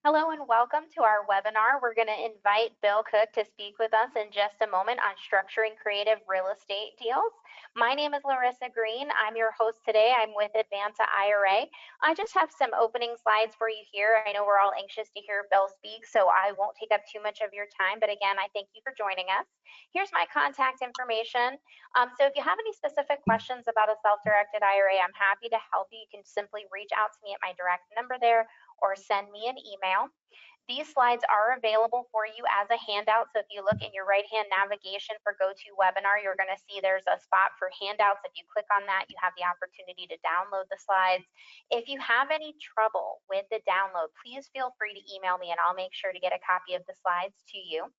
Hello and welcome to our webinar. We're going to invite Bill Cook to speak with us in just a moment on structuring creative real estate deals. My name is Larissa Greene. I'm your host today. I'm with Advanta IRA. I just have some opening slides for you here. I know we're all anxious to hear Bill speak, so I won't take up too much of your time. But again, I thank you for joining us. Here's my contact information. So if you have any specific questions about a self-directed IRA, I'm happy to help you. You can simply reach out to me at my direct number there, or send me an email. These slides are available for you as a handout. So if you look in your right-hand navigation for GoToWebinar, you're going to see there's a spot for handouts. If you click on that, you have the opportunity to download the slides. If you have any trouble with the download, please feel free to email me and I'll make sure to get a copy of the slides to you.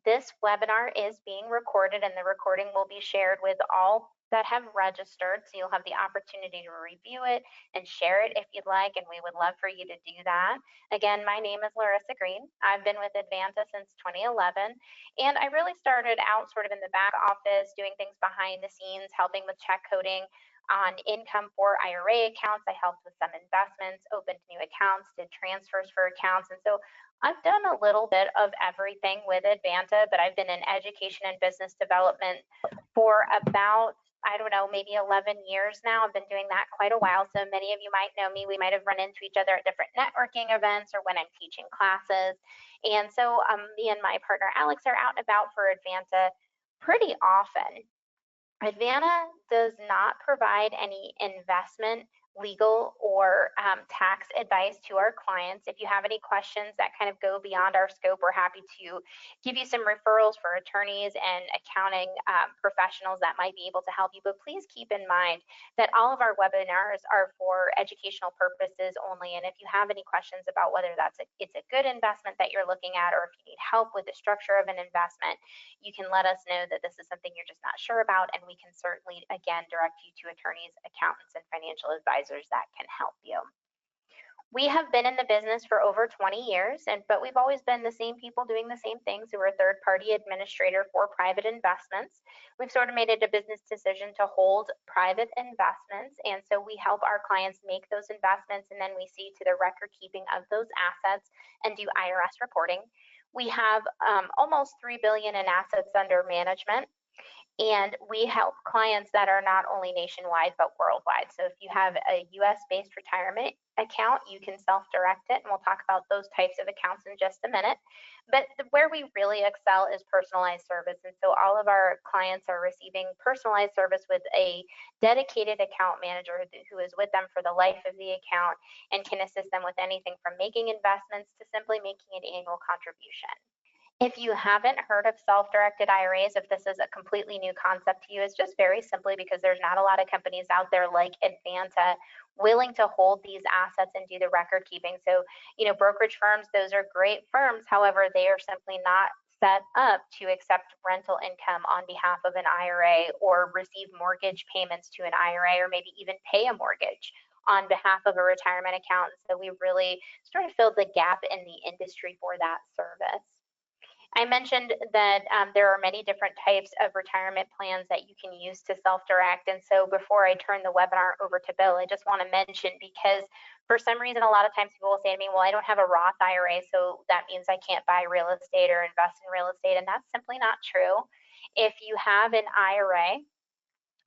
This webinar is being recorded and the recording will be shared with all that have registered, so you'll have the opportunity to review it and share it if you'd like, and we would love for you to do that. Again, my name is Larissa Greene. I've been with Advanta since 2011, and I really started out sort of in the back office, doing things behind the scenes, helping with check coding on income for IRA accounts. I helped with some investments, opened new accounts, did transfers for accounts, and so I've done a little bit of everything with Advanta, but I've been in education and business development for about, I don't know, maybe 11 years now. I've been doing that quite a while. So many of you might know me. We might have run into each other at different networking events or when I'm teaching classes. And so me and my partner Alex are out and about for Advanta pretty often. Advanta does not provide any investment, legal, or tax advice to our clients. If you have any questions that kind of go beyond our scope, we're happy to give you some referrals for attorneys and accounting professionals that might be able to help you. But please keep in mind that all of our webinars are for educational purposes only. And if you have any questions about whether it's a good investment that you're looking at, or if you need help with the structure of an investment, you can let us know that this is something you're just not sure about, and we can certainly, again, direct you to attorneys, accountants, and financial advisors that can help you. We have been in the business for over 20 years, but we've always been the same people doing the same things. We're a third-party administrator for private investments. We've sort of made it a business decision to hold private investments, and so we help our clients make those investments, and then we see to the record keeping of those assets and do IRS reporting. We have almost $3 billion in assets under management, and we help clients that are not only nationwide but worldwide. So if you have a US-based retirement account, you can self-direct it, and we'll talk about those types of accounts in just a minute. But where we really excel is personalized service, and so all of our clients are receiving personalized service with a dedicated account manager who is with them for the life of the account and can assist them with anything from making investments to simply making an annual contribution. If you haven't heard of self-directed IRAs, if this is a completely new concept to you, it's just very simply because there's not a lot of companies out there like Advanta willing to hold these assets and do the record keeping. So, brokerage firms, those are great firms. However, they are simply not set up to accept rental income on behalf of an IRA or receive mortgage payments to an IRA, or maybe even pay a mortgage on behalf of a retirement account. So we really sort of filled the gap in the industry for that service. I mentioned that there are many different types of retirement plans that you can use to self-direct. And so before I turn the webinar over to Bill, I just want to mention, because for some reason, a lot of times people will say to me, well, I don't have a Roth IRA, so that means I can't buy real estate or invest in real estate. And that's simply not true. If you have an IRA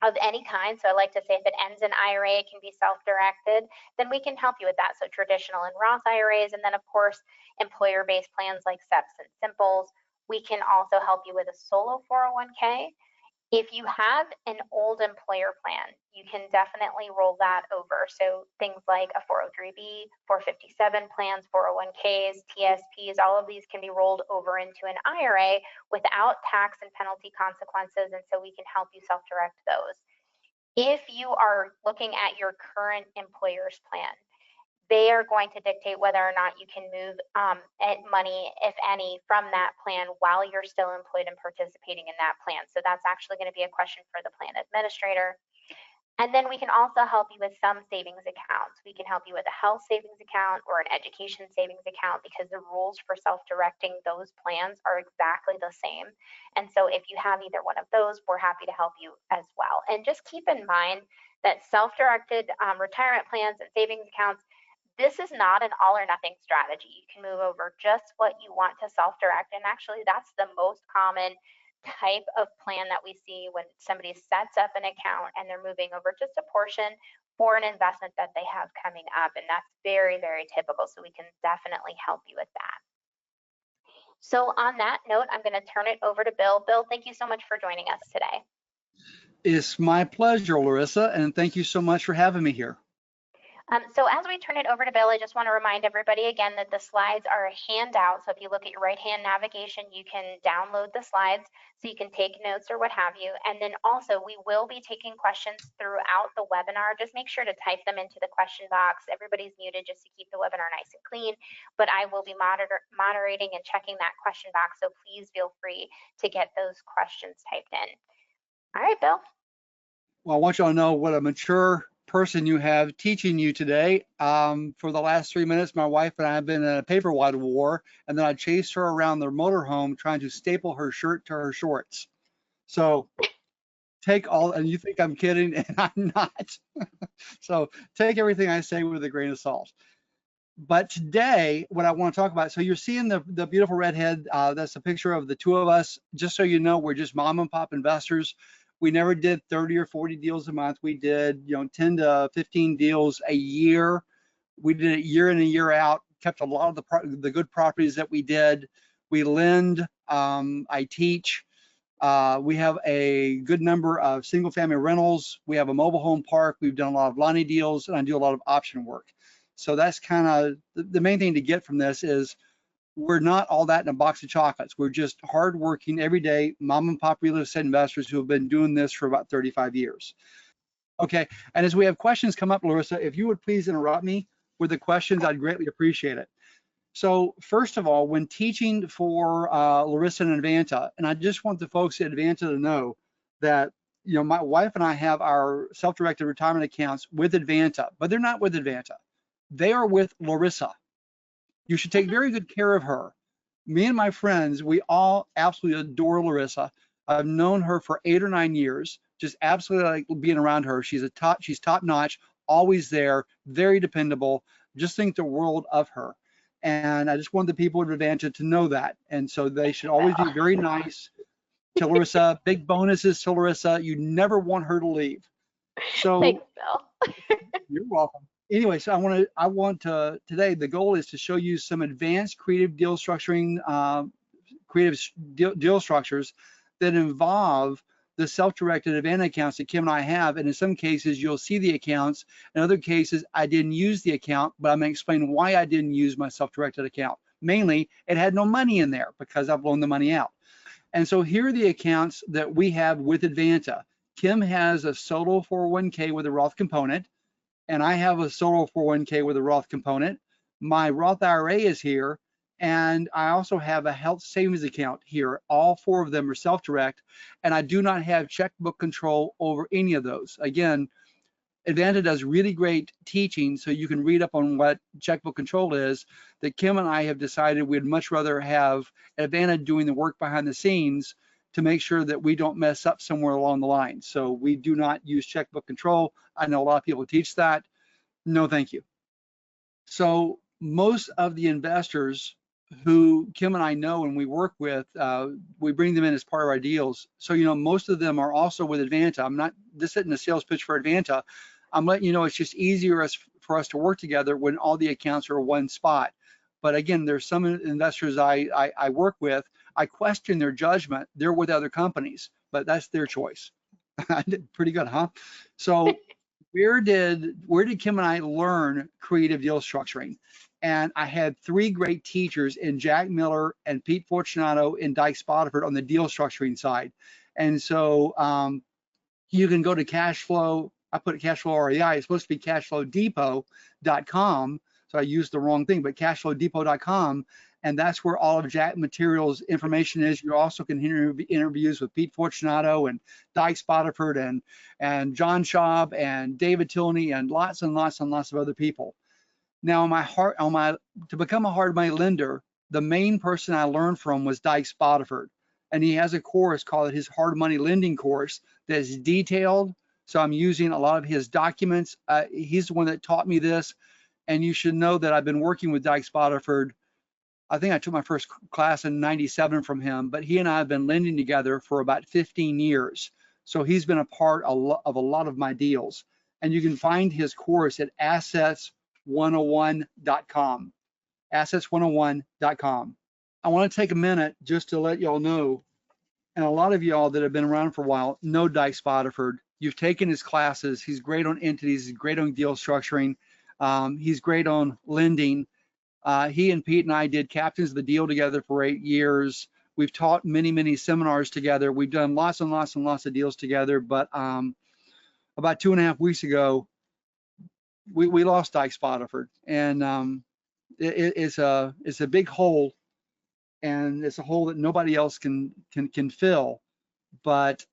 of any kind, so I like to say if it ends in IRA, it can be self-directed, then we can help you with that. So traditional and Roth IRAs, and then of course, employer-based plans like SEPs and Simples. We can also help you with a solo 401k. If you have an old employer plan, you can definitely roll that over. So things like a 403b, 457 plans, 401ks, TSPs, all of these can be rolled over into an IRA without tax and penalty consequences, and so we can help you self-direct those. If you are looking at your current employer's plan, they are going to dictate whether or not you can move money, if any, from that plan while you're still employed and participating in that plan. So that's actually going to be a question for the plan administrator. And then we can also help you with some savings accounts. We can help you with a health savings account or an education savings account, because the rules for self-directing those plans are exactly the same. And so if you have either one of those, we're happy to help you as well. And just keep in mind that self-directed retirement plans and savings accounts, This is not an all or nothing strategy. You can move over just what you want to self-direct. And actually, that's the most common type of plan that we see when somebody sets up an account and they're moving over just a portion for an investment that they have coming up. And that's very, very typical. So we can definitely help you with that. So on that note, I'm going to turn it over to Bill. Bill, thank you so much for joining us today. It's my pleasure, Larissa, and thank you so much for having me here. So as we turn it over to Bill, I just want to remind everybody again that the slides are a handout. So if you look at your right-hand navigation, you can download the slides so you can take notes or what have you. And then also we will be taking questions throughout the webinar. Just make sure to type them into the question box. Everybody's muted just to keep the webinar nice and clean, but I will be moderating and checking that question box. So please feel free to get those questions typed in. All right, Bill. Well, I want you all to know what a mature person you have teaching you today. For the last 3 minutes, my wife and I have been in a paper water war, and then I chased her around the motorhome trying to staple her shirt to her shorts. So take all, and you think I'm kidding, and I'm not. So take everything I say with a grain of salt. But today, what I want to talk about, so you're seeing the beautiful redhead, that's a picture of the two of us. Just so you know, we're just mom and pop investors. We never did 30 or 40 deals a month. We did, 10 to 15 deals a year. We did it year in and year out, kept a lot of the good properties that we did. We lend, I teach. We have a good number of single family rentals. We have a mobile home park. We've done a lot of Lonnie deals, and I do a lot of option work. So that's kind of the main thing to get from this is we're not all that in a box of chocolates. We're just hardworking, everyday mom and pop real estate investors who have been doing this for about 35 years. Okay, and as we have questions come up, Larissa, if you would please interrupt me with the questions, I'd greatly appreciate it. So first of all, when teaching for Larissa and Advanta, and I just want the folks at Advanta to know that, my wife and I have our self-directed retirement accounts with Advanta, but they're not with Advanta. They are with Larissa. You should take very good care of her. Me and my friends, we all absolutely adore Larissa. I've known her for 8 or 9 years, just absolutely like being around her. She's top notch, always there, very dependable. Just think the world of her. And I just want the people at Advanta to know that. And so they should always be very nice to Larissa. Big bonuses to Larissa. You never want her to leave. So thanks, Bill. You're welcome. Anyway, so I want to today, the goal is to show you some advanced creative deal structuring, deal structures that involve the self-directed Advanta accounts that Kim and I have. And in some cases, you'll see the accounts. In other cases, I didn't use the account, but I'm going to explain why I didn't use my self-directed account. Mainly, it had no money in there because I've loaned the money out. And so here are the accounts that we have with Advanta. Kim has a solo 401k with a Roth component, and I have a solo 401k with a Roth component. My Roth IRA is here, and I also have a health savings account here. All 4 of them are self-direct, and I do not have checkbook control over any of those. Again, Advanta does really great teaching, so you can read up on what checkbook control is. That Kim and I have decided we'd much rather have Advanta doing the work behind the scenes to make sure that we don't mess up somewhere along the line. So we do not use checkbook control. I know a lot of people teach that. No, thank you. So most of the investors who Kim and I know and we work with, we bring them in as part of our deals. So, most of them are also with Advanta. This isn't a sales pitch for Advanta. I'm letting you know it's just easier for us to work together when all the accounts are one spot. But again, there's some investors I work with, I question their judgment. They're with other companies, but that's their choice. I did pretty good, huh? So where did Kim and I learn creative deal structuring? And I had 3 great teachers in Jack Miller and Pete Fortunato and Dyke Spotiford on the deal structuring side. And so you can go to Cashflow. I put Cashflow REI. It's supposed to be cashflowdepot.com. So I used the wrong thing, but cashflowdepot.com. And that's where all of Jack Materials information is. You also can hear interviews with Pete Fortunato and Dyke Spotiford and John Schaub and David Tilney and lots and lots and lots of other people. Now, to become a hard money lender, the main person I learned from was Dyke Spotiford, and he has a course called his Hard Money Lending course that's detailed. So I'm using a lot of his documents. He's the one that taught me this. And you should know that I've been working with Dyke Spotterford. I think I took my first class in '97 from him, but he and I have been lending together for about 15 years. So he's been a part of a lot of my deals. And you can find his course at assets101.com. Assets101.com. I want to take a minute just to let y'all know, and a lot of y'all that have been around for a while know Dyke Spotterford. You've taken his classes. He's great on entities. He's great on deal structuring. He's great on lending. He and Pete and I did Captains of the Deal together for 8 years. We've taught many, many seminars together. We've done lots and lots and lots of deals together. But about 2.5 weeks ago, we lost Dyke Spotterford, and it's a big hole, and it's a hole that nobody else can fill. But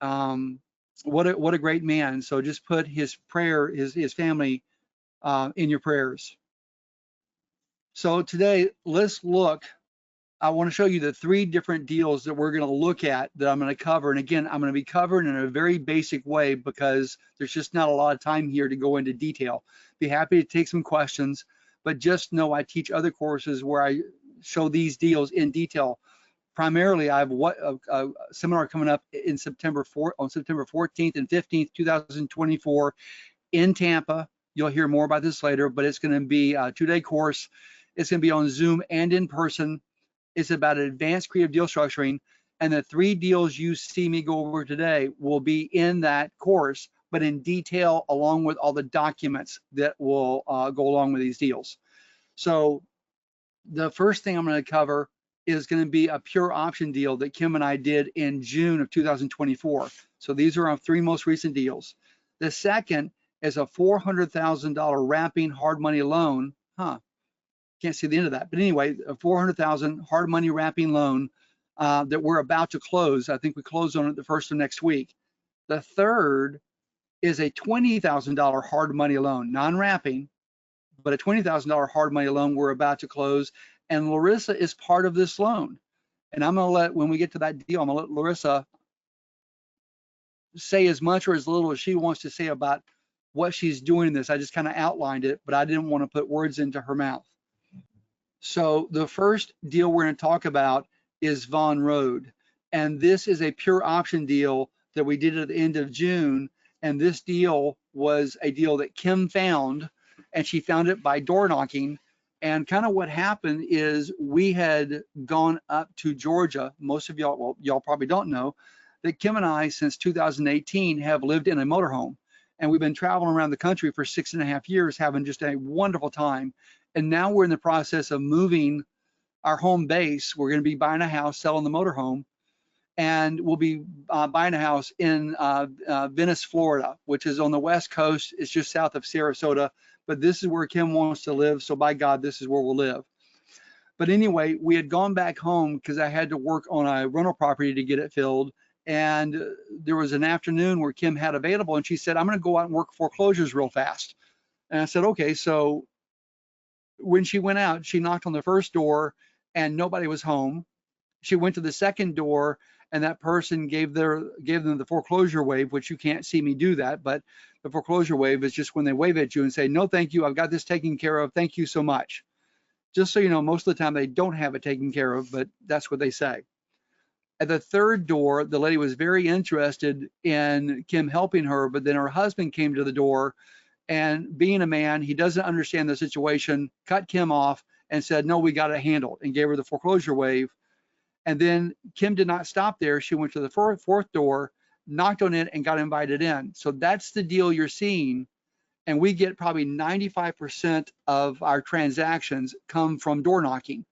what a great man. So just put his family in your prayers. So today, let's look. I want to show you the 3 different deals that we're going to look at that I'm going to cover. And again, I'm going to be covering in a very basic way because there's just not a lot of time here to go into detail. Be happy to take some questions, but just know I teach other courses where I show these deals in detail. Primarily, I have a seminar coming up in September 14th and 15th, 2024 in Tampa. You'll hear more about this later, but it's going to be a 2-day course. It's going to be on Zoom and in person. It's about advanced creative deal structuring, and the 3 deals you see me go over today will be in that course, but in detail along with all the documents that will go along with these deals. So the first thing I'm going to cover is going to be a pure option deal that Kim and I did in June of 2024. So these are our 3 most recent deals. The second is a $400,000 wrapping hard money loan. Can't see the end of that, but anyway, a $400,000 hard money wrapping loan that we're about to close. I think we close on it the first of next week. The third is a $20,000 hard money loan, non-wrapping, but a $20,000 hard money loan we're about to close. And Larissa is part of this loan. And I'm going to when we get to that deal, I'm going to let Larissa say as much or as little as she wants to say about what she's doing in this. I just kind of outlined it, but I didn't want to put words into her mouth. So the first deal we're going to talk about is Vaughn Road. And this is a pure option deal that we did at the end of June. And this deal was a deal that Kim found, and she found it by door knocking. And kind of what happened is we had gone up to Georgia. Most of y'all, well, y'all probably don't know that Kim and I, since 2018, have lived in a motorhome. And we've been traveling around the country for 6.5 years, having just a wonderful time. And now we're in the process of moving our home base. We're going to be buying a house, selling the motorhome, and we'll be buying a house in Venice, Florida, which is on the West Coast. It's just south of Sarasota, but this is where Kim wants to live. So by God, this is where we'll live. But anyway, we had gone back home because I had to work on a rental property to get it filled. And there was an afternoon where Kim had available, and she said, I'm going to go out and work foreclosures real fast. And I said, okay. So when she went out, she knocked on the first door and nobody was home. She went to the second door, and that person gave them the foreclosure wave, which you can't see me do that, but the foreclosure wave is just when they wave at you and say, no, thank you, I've got this taken care of, thank you so much. Just so you know, most of the time they don't have it taken care of, but that's what they say. At the third door, the lady was very interested in Kim helping her, but then her husband came to the door, and being a man, he doesn't understand the situation, cut Kim off and said, no, we got it handled, and gave her the foreclosure wave. And then Kim did not stop there. She went to the fourth door, knocked on it, and got invited in. So that's the deal you're seeing. And we get probably 95% of our transactions come from door knocking.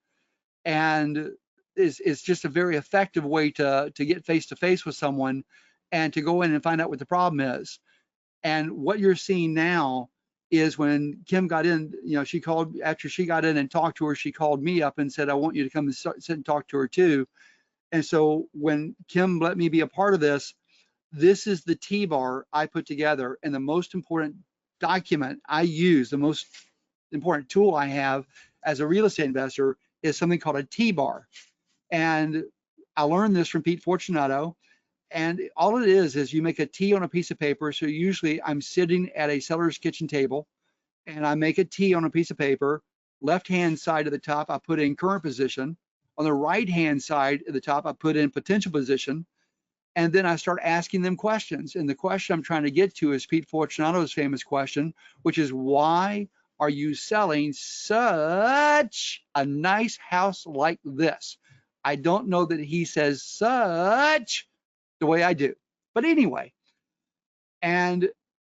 And it's just a very effective way to get face to face with someone and to go in and find out what the problem is. And what you're seeing now is when Kim got in, you know, she called after she got in and talked to her, she called me up and said, I want you to come and sit and talk to her too. And so when Kim let me be a part of this, this is the T-bar I put together. And the most important document I use, the most important tool I have as a real estate investor is something called a T-bar. And I learned this from Pete Fortunato. And all it is you make a T on a piece of paper. So usually I'm sitting at a seller's kitchen table, and I make a T on a piece of paper. Left-hand side of the top, I put in current position. On the right-hand side of the top, I put in potential position. And then I start asking them questions. And the question I'm trying to get to is Pete Fortunato's famous question, which is, why are you selling such a nice house like this? I don't know that he says such the way I do. But anyway, and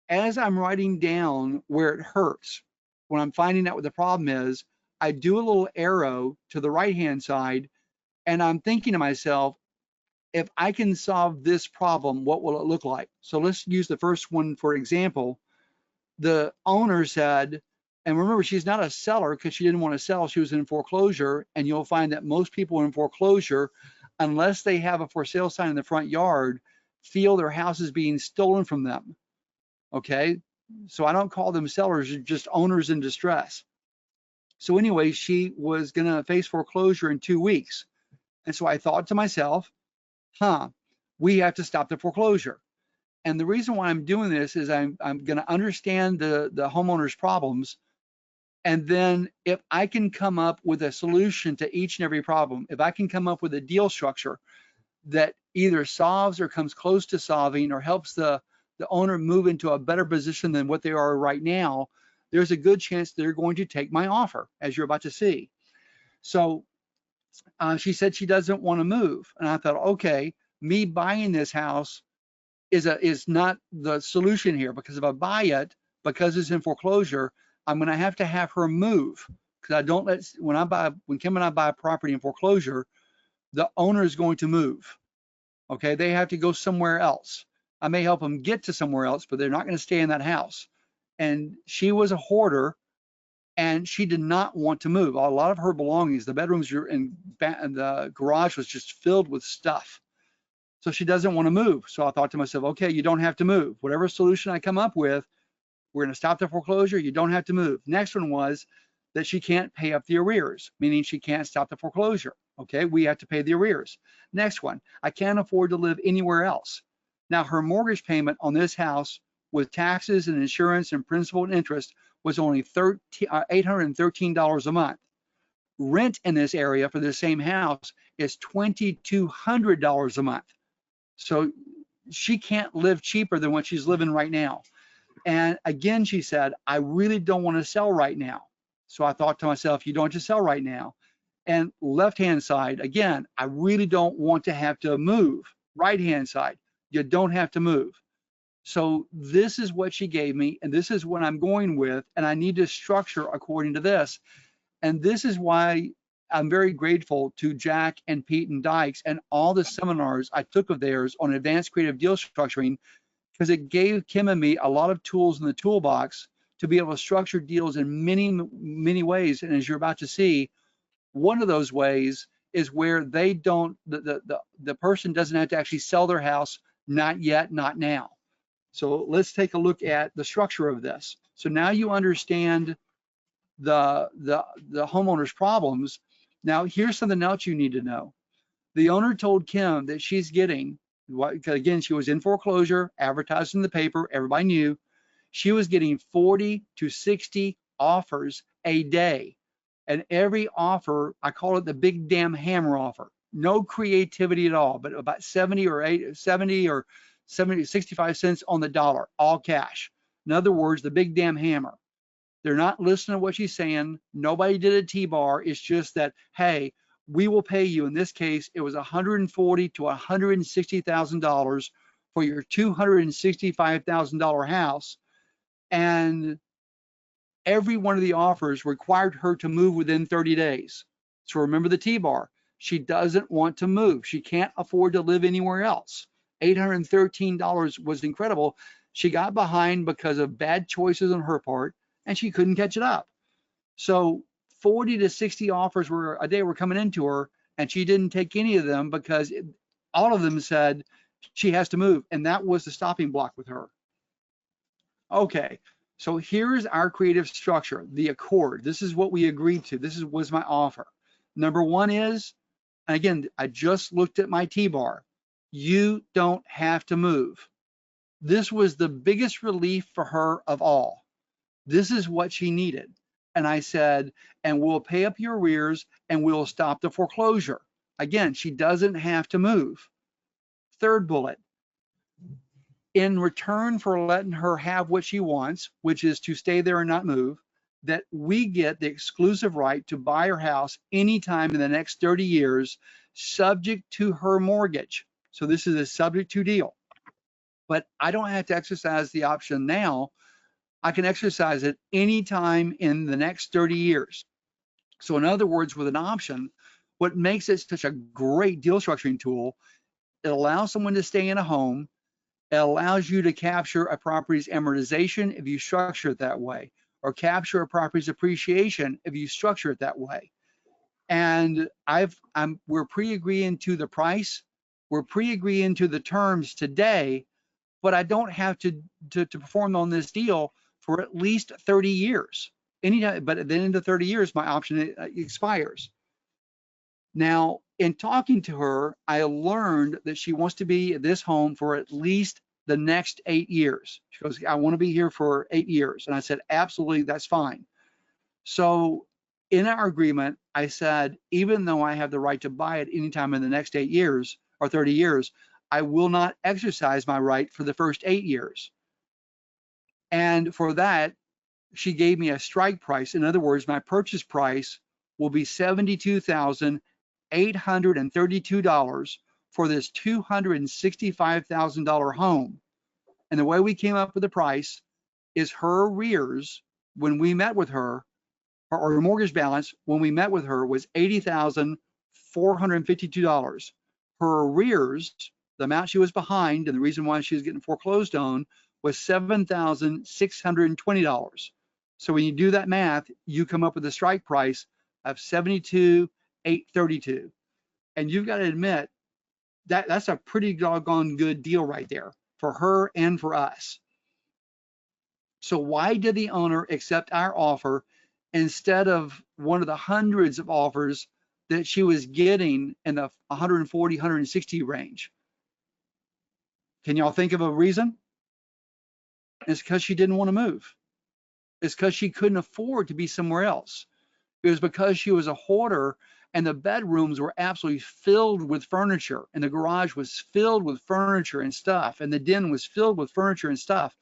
as I'm writing down where it hurts, when I'm finding out what the problem is, I do a little arrow to the right-hand side, and I'm thinking to myself, if I can solve this problem, what will it look like? So let's use the first one for example. The owner said, and remember, she's not a seller because she didn't want to sell. She was in foreclosure. And you'll find that most people in foreclosure, unless they have a for sale sign in the front yard, feel their house is being stolen from them. Okay. So I don't call them sellers, just owners in distress. So anyway, she was going to face foreclosure in 2 weeks. And so I thought to myself, we have to stop the foreclosure. And the reason why I'm doing this is I'm going to understand the homeowner's problems. And then if I can come up with a solution to each and every problem, if I can come up with a deal structure that either solves or comes close to solving or helps the owner move into a better position than what they are right now, there's a good chance they're going to take my offer, as you're about to see. So she said she doesn't want to move. And I thought, okay, me buying this house is not the solution here, because if I buy it, because it's in foreclosure, I'm going to have her move, because I don't let, when Kim and I buy a property in foreclosure, the owner is going to move. Okay, they have to go somewhere else. I may help them get to somewhere else, but they're not going to stay in that house. And she was a hoarder, and she did not want to move. A lot of her belongings, the bedrooms and the garage was just filled with stuff. So she doesn't want to move. So I thought to myself, okay, you don't have to move. Whatever solution I come up with, we're going to stop the foreclosure. You don't have to move. Next one was that she can't pay up the arrears, meaning she can't stop the foreclosure. Okay, we have to pay the arrears. Next one, I can't afford to live anywhere else. Now, her mortgage payment on this house with taxes and insurance and principal and interest was only $813 a month. Rent in this area for the same house is $2,200 a month. So she can't live cheaper than what she's living right now. And again, she said, I really don't want to sell right now. So I thought to myself, you don't have to sell right now. And left-hand side, again, I really don't want to have to move. Right-hand side, you don't have to move. So this is what she gave me, and this is what I'm going with, and I need to structure according to this. And this is why I'm very grateful to Jack and Pete and Dykes and all the seminars I took of theirs on advanced creative deal structuring, because it gave Kim and me a lot of tools in the toolbox to be able to structure deals in many, many ways. And as you're about to see, one of those ways is where they don't, the person doesn't have to actually sell their house, not yet, not now. So let's take a look at the structure of this. So now you understand the homeowner's problems. Now here's something else you need to know. The owner told Kim that she's getting, again, she was in foreclosure, advertised in the paper, everybody knew, she was getting 40 to 60 offers a day. And every offer, I call it the big damn hammer offer. No creativity at all, but about 70 or 65 cents on the dollar, all cash. In other words, the big damn hammer. They're not listening to what she's saying. Nobody did a T-bar. It's just that, hey, we will pay you. In this case, it was $140,000 to $160,000 for your $265,000 house. And every one of the offers required her to move within 30 days. So remember the T-bar. She doesn't want to move. She can't afford to live anywhere else. $813 was incredible. She got behind because of bad choices on her part, and she couldn't catch it up. So 40 to 60 offers a day were coming into her, and she didn't take any of them because all of them said she has to move, and that was the stopping block with her. Okay, so here's our creative structure, the accord. This is what we agreed to. This was my offer. Number one is, and again, I just looked at my T-bar. You don't have to move. This was the biggest relief for her of all. This is what she needed. And I said, and we'll pay up your arrears and we'll stop the foreclosure. Again, she doesn't have to move. Third bullet, in return for letting her have what she wants, which is to stay there and not move, that we get the exclusive right to buy her house anytime in the next 30 years, subject to her mortgage. So this is a subject to deal. But I don't have to exercise the option now. I can exercise it anytime in the next 30 years. So in other words, with an option, what makes it such a great deal structuring tool, it allows someone to stay in a home. It allows you to capture a property's amortization if you structure it that way, or capture a property's appreciation if you structure it that way. And we're pre-agreeing to the price, we're pre-agreeing to the terms today, but I don't have to perform on this deal for at least 30 years. Anytime, but at the end of 30 years, my option expires. Now, in talking to her, I learned that she wants to be at this home for at least the next 8 years. She goes, I want to be here for 8 years. And I said, absolutely, that's fine. So in our agreement, I said, even though I have the right to buy it anytime in the next 8 years or 30 years, I will not exercise my right for the first 8 years. And for that, she gave me a strike price. In other words, my purchase price will be $72,832 for this $265,000 home. And the way we came up with the price is her arrears when we met with her, or her mortgage balance when we met with her was $80,452. Her arrears, the amount she was behind and the reason why she was getting foreclosed on, was $7,620. So when you do that math, you come up with a strike price of $72,832. And you've got to admit that that's a pretty doggone good deal right there for her and for us. So why did the owner accept our offer instead of one of the hundreds of offers that she was getting in the 140, 160 range? Can y'all think of a reason? It's because she didn't want to move. It's because she couldn't afford to be somewhere else. It was because she was a hoarder and the bedrooms were absolutely filled with furniture and the garage was filled with furniture and stuff and the den was filled with furniture and stuff.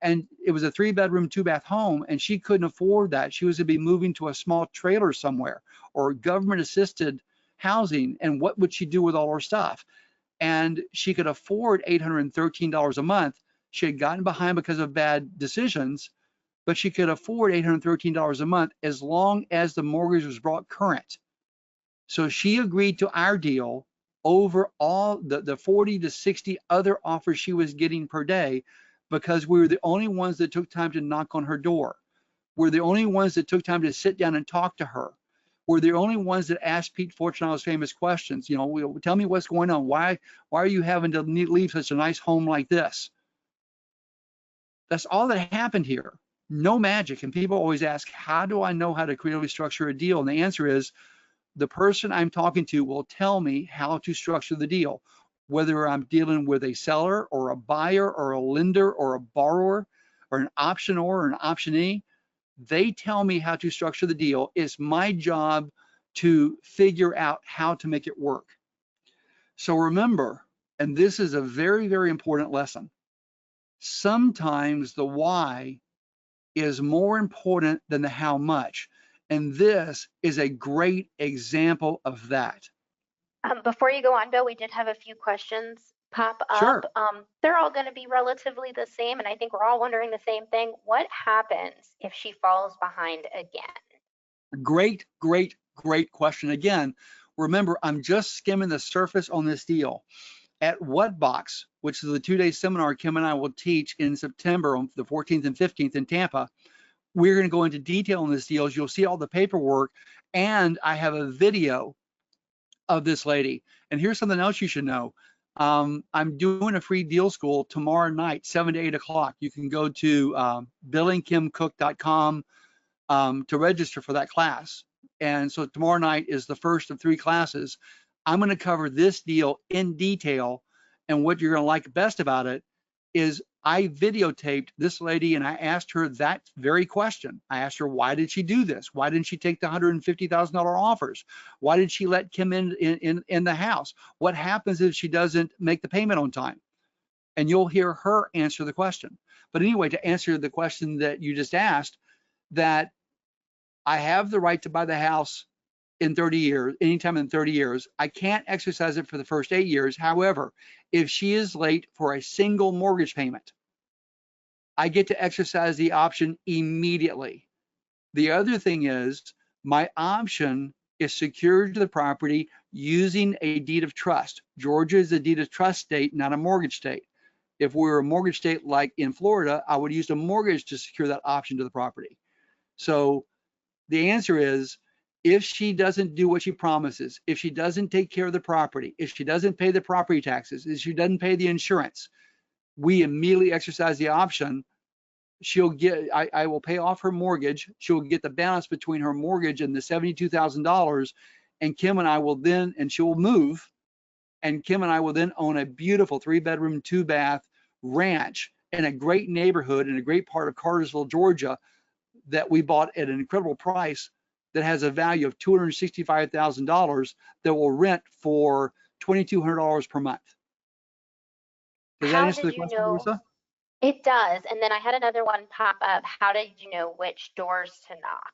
And it was a 3-bedroom, 2-bath home and she couldn't afford that. She was to be moving to a small trailer somewhere or government assisted housing. And what would she do with all her stuff? And she could afford $813 a month. She had gotten behind because of bad decisions, but she could afford $813 a month as long as the mortgage was brought current. So she agreed to our deal over all the 40 to 60 other offers she was getting per day, because we were the only ones that took time to knock on her door. We're the only ones that took time to sit down and talk to her. We're the only ones that asked Pete Fortunato's famous questions. You know, tell me what's going on. Why are you having to leave such a nice home like this? That's all that happened here. No magic. And people always ask, how do I know how to creatively structure a deal? And the answer is, the person I'm talking to will tell me how to structure the deal, whether I'm dealing with a seller or a buyer or a lender or a borrower or an optionor or an optionee. They tell me how to structure the deal. It's my job to figure out how to make it work. So remember, and this is a very, very important lesson, sometimes the why is more important than the how much. And this is a great example of that. Before you go on, Bill, we did have a few questions pop up. Sure. They're all going to be relatively the same, and I think we're all wondering the same thing. What happens if she falls behind again? Great, great, great question. Again, remember, I'm just skimming the surface on this deal. At Whatbox, which is the 2-day seminar Kim and I will teach in September on the 14th and 15th in Tampa, we're going to go into detail on this deal. You'll see all the paperwork, and I have a video of this lady. And here's something else you should know. I'm doing a free deal school tomorrow night, 7 to 8 o'clock. You can go to billingkimcook.com to register for that class. And so tomorrow night is the first of 3 classes. I'm going to cover this deal in detail. And what you're going to like best about it is I videotaped this lady and I asked her that very question. I asked her, why did she do this? Why didn't she take the $150,000 offers? Why did she let Kim in the house? What happens if she doesn't make the payment on time? And you'll hear her answer the question. But anyway, to answer the question that you just asked, that I have the right to buy the house in 30 years, anytime in 30 years. I can't exercise it for the first 8 years. However, if she is late for a single mortgage payment, I get to exercise the option immediately. The other thing is my option is secured to the property using a deed of trust. Georgia is a deed of trust state, not a mortgage state. If we were a mortgage state like in Florida, I would use a mortgage to secure that option to the property. So the answer is, if she doesn't do what she promises, if she doesn't take care of the property, if she doesn't pay the property taxes, if she doesn't pay the insurance, we immediately exercise the option. She'll get, I will pay off her mortgage. She'll get the balance between her mortgage and the $72,000. And Kim and I will then, and she will move. And Kim and I will then own a beautiful 3-bedroom, 2-bath ranch in a great neighborhood in a great part of Cartersville, Georgia, that we bought at an incredible price that has a value of $265,000 that will rent for $2,200 per month. Does that How answer did the you question, know? Larissa? It does. And then I had another one pop up. How did you know which doors to knock?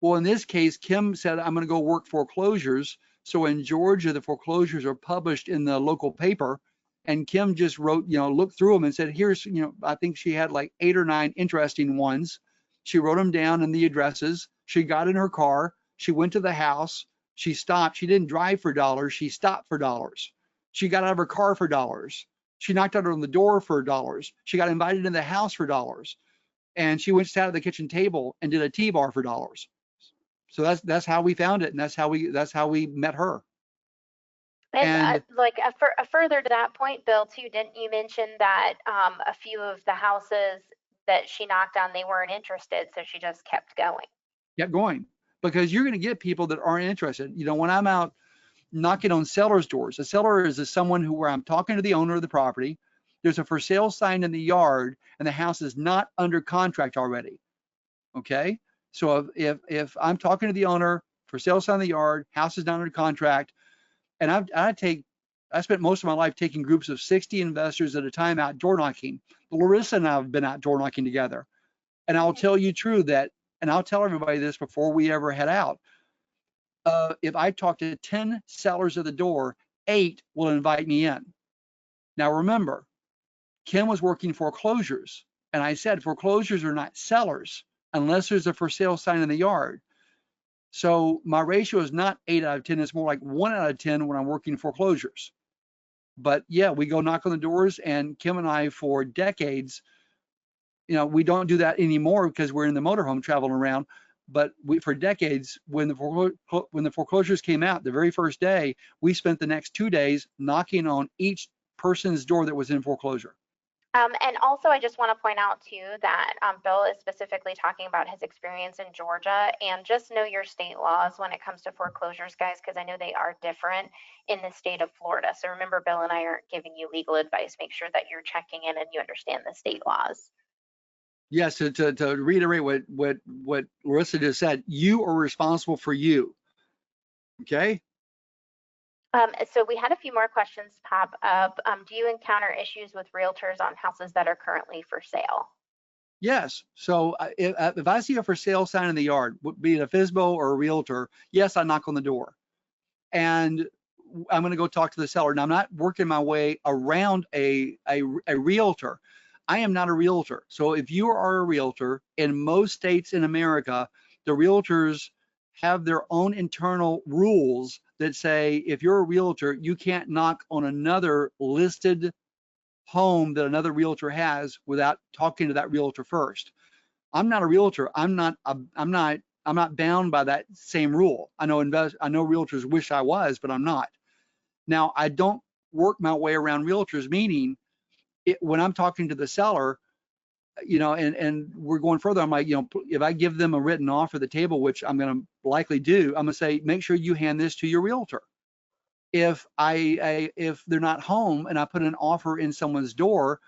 Well, in this case, Kim said, I'm going to go work foreclosures. So in Georgia, the foreclosures are published in the local paper. And Kim just wrote, looked through them and said, here's, I think she had like 8 or 9 interesting ones. She wrote them down in the addresses. She got in her car. She went to the house. She stopped. She didn't drive for dollars. She stopped for dollars. She got out of her car for dollars. She knocked on the door for dollars. She got invited in the house for dollars. And she went sat at the kitchen table and did a T-bar for dollars. So that's how we found it, and that's how we met her. And And like further to that point, Bill, too, didn't you mention that a few of the houses that she knocked on, they weren't interested, so she just kept going? kept going, because you're going to get people that aren't interested. When I'm out knocking on sellers' doors, a seller is someone where I'm talking to the owner of the property. There's a for sale sign in the yard, and the house is not under contract already. Okay, so if I'm talking to the owner, for sale sign in the yard, house is not under contract, and I spent most of my life taking groups of 60 investors at a time out door knocking. Larissa and I have been out door knocking together. And I'll tell you true that, and I'll tell everybody this before we ever head out. If I talk to 10 sellers at the door, 8 will invite me in. Now remember, Kim was working foreclosures, and I said foreclosures are not sellers unless there's a for sale sign in the yard. So my ratio is not 8 out of 10, it's more like 1 out of 10 when I'm working foreclosures. But yeah, we go knock on the doors, and Kim and I, for decades, we don't do that anymore because we're in the motorhome traveling around. But for decades, when the foreclosures came out, the very first day, we spent the next 2 days knocking on each person's door that was in foreclosure. And also, I just want to point out too that Bill is specifically talking about his experience in Georgia, and just know your state laws when it comes to foreclosures, guys, because I know they are different in the state of Florida. So remember, Bill and I aren't giving you legal advice. Make sure that you're checking in and you understand the state laws. Yes, to reiterate what Larissa just said, you are responsible for you. Okay. So we had a few more questions pop up. Do you encounter issues with realtors on houses that are currently for sale? Yes. So if I see a for sale sign in the yard, be it a FSBO or a realtor, yes, I knock on the door, and I'm going to go talk to the seller. Now, I'm not working my way around a realtor. I am not a realtor. So if you are a realtor, in most states in America, the realtors have their own internal rules that say if you're a realtor, you can't knock on another listed home that another realtor has without talking to that realtor first. I'm not a realtor. I'm not bound by that same rule. I know realtors wish I was, but I'm not. Now, I don't work my way around realtors, meaning when I'm talking to the seller, and we're going further, I'm like, if I give them a written offer at the table, which I'm going to likely do, I'm going to say, make sure you hand this to your realtor. If they're not home and I put an offer in someone's door,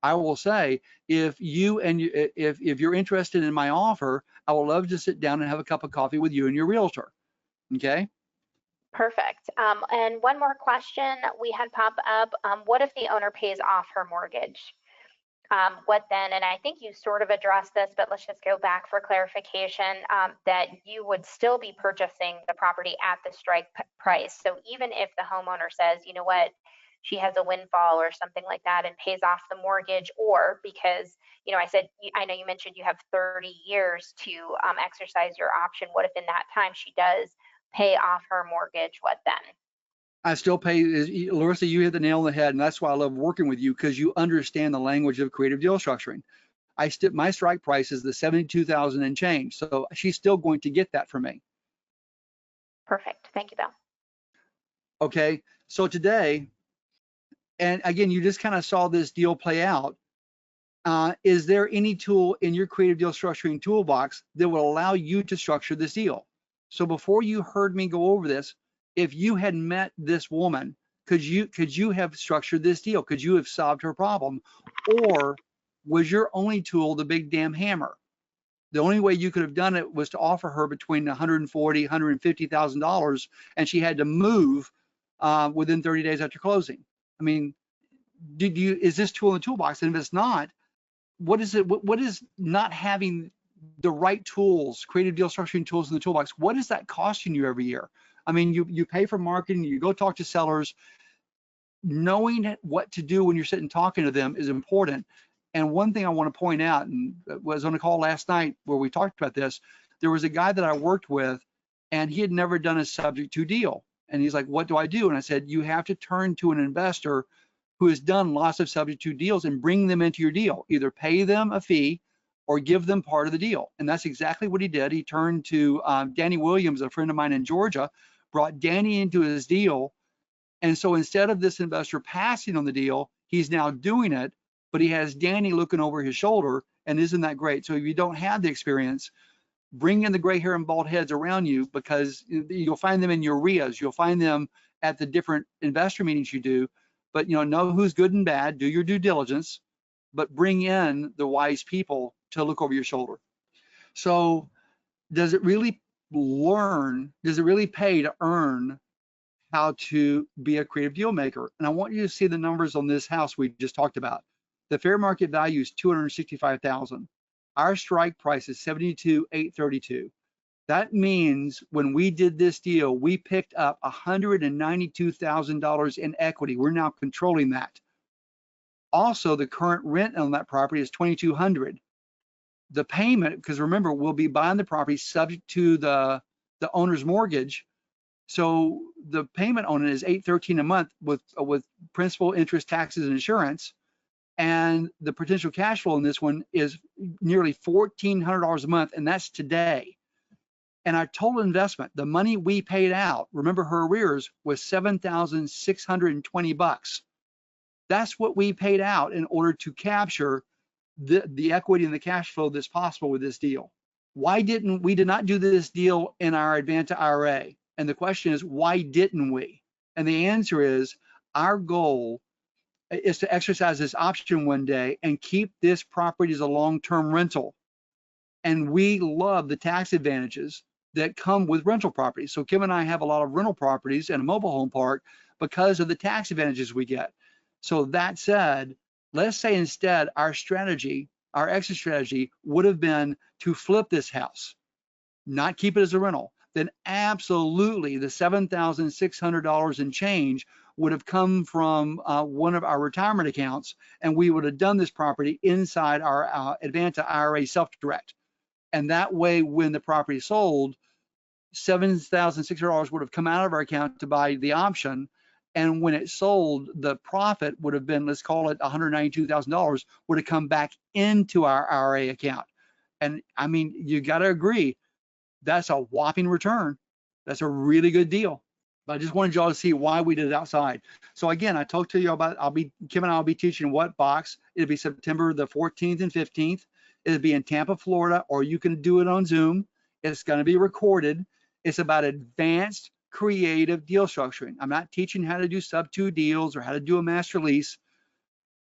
I will say, if you're interested in my offer, I would love to sit down and have a cup of coffee with you and your realtor. Okay. Perfect. And one more question we had pop up. What if the owner pays off her mortgage? What then? And I think you sort of addressed this, but let's just go back for clarification, that you would still be purchasing the property at the strike price. So even if the homeowner says, you know what, she has a windfall or something like that and pays off the mortgage, or because, I know you mentioned you have 30 years to exercise your option. What if in that time she does pay off her mortgage? What then? I still pay. Larissa, you hit the nail on the head, and that's why I love working with you, because you understand the language of creative deal structuring. My strike price is the 72,000 and change, so she's still going to get that from me. Perfect. Thank you, Bill. Okay, so today, and again, you just kind of saw this deal play out. Is there any tool in your creative deal structuring toolbox that will allow you to structure this deal? So before you heard me go over this, if you had met this woman, could you have structured this deal? Could you have solved her problem? Or was your only tool the big damn hammer? The only way you could have done it was to offer her between $140,000, $150,000, and she had to move within 30 days after closing. I mean, is this tool in the toolbox? And if it's not, what is it? What is not having the right tools, creative deal structuring tools in the toolbox? What is that costing you every year? I mean, you pay for marketing, you go talk to sellers. Knowing what to do when you're sitting talking to them is important. And one thing I want to point out, and was on a call last night where we talked about this, there was a guy that I worked with, and he had never done a subject to deal. And he's like, what do I do? And I said, you have to turn to an investor who has done lots of subject to deals and bring them into your deal. Either pay them a fee or give them part of the deal. And that's exactly what he did. He turned to Danny Williams, a friend of mine in Georgia, brought Danny into his deal. And so instead of this investor passing on the deal, he's now doing it, but he has Danny looking over his shoulder. And isn't that great? So if you don't have the experience, bring in the gray hair and bald heads around you, because you'll find them in your RIAs. You'll find them at the different investor meetings you do. But know who's good and bad, do your due diligence, but bring in the wise people to look over your shoulder. So does it really pay to earn how to be a creative deal maker? And I want you to see the numbers on this house we just talked about. The fair market value is $265,000. Our strike price is $72,832. That means when we did this deal, we picked up $192,000 in equity. We're now controlling that. Also, the current rent on that property is $2,200. The payment, because remember, we'll be buying the property subject to the owner's mortgage. So the payment on it is $813 a month with principal, interest, taxes, and insurance. And the potential cash flow in this one is nearly $1,400 a month, and that's today. And our total investment, the money we paid out, remember her arrears, was $7,620. That's what we paid out in order to capture the equity and the cash flow that's possible with this deal. We did not do this deal in our Advanta IRA? And the question is, why didn't we? And the answer is, our goal is to exercise this option one day and keep this property as a long-term rental. And we love the tax advantages that come with rental properties. So Kim and I have a lot of rental properties and a mobile home park because of the tax advantages we get. So that said, let's say instead our exit strategy would have been to flip this house, not keep it as a rental. Then absolutely the $7,600 and change would have come from one of our retirement accounts, and we would have done this property inside our Advanta IRA self-direct. And that way, when the property sold, $7,600 would have come out of our account to buy the option. And when it sold, the profit would have been, let's call it $192,000, would have come back into our IRA account. And I mean, you got to agree, that's a whopping return. That's a really good deal. But I just wanted y'all to see why we did it outside. So again, I talked to you about, Kim and I will be teaching what box. It'll be September the 14th and 15th. It'll be in Tampa, Florida, or you can do it on Zoom. It's going to be recorded. It's about advanced creative deal structuring. I'm not teaching how to do sub-2 deals or how to do a master lease.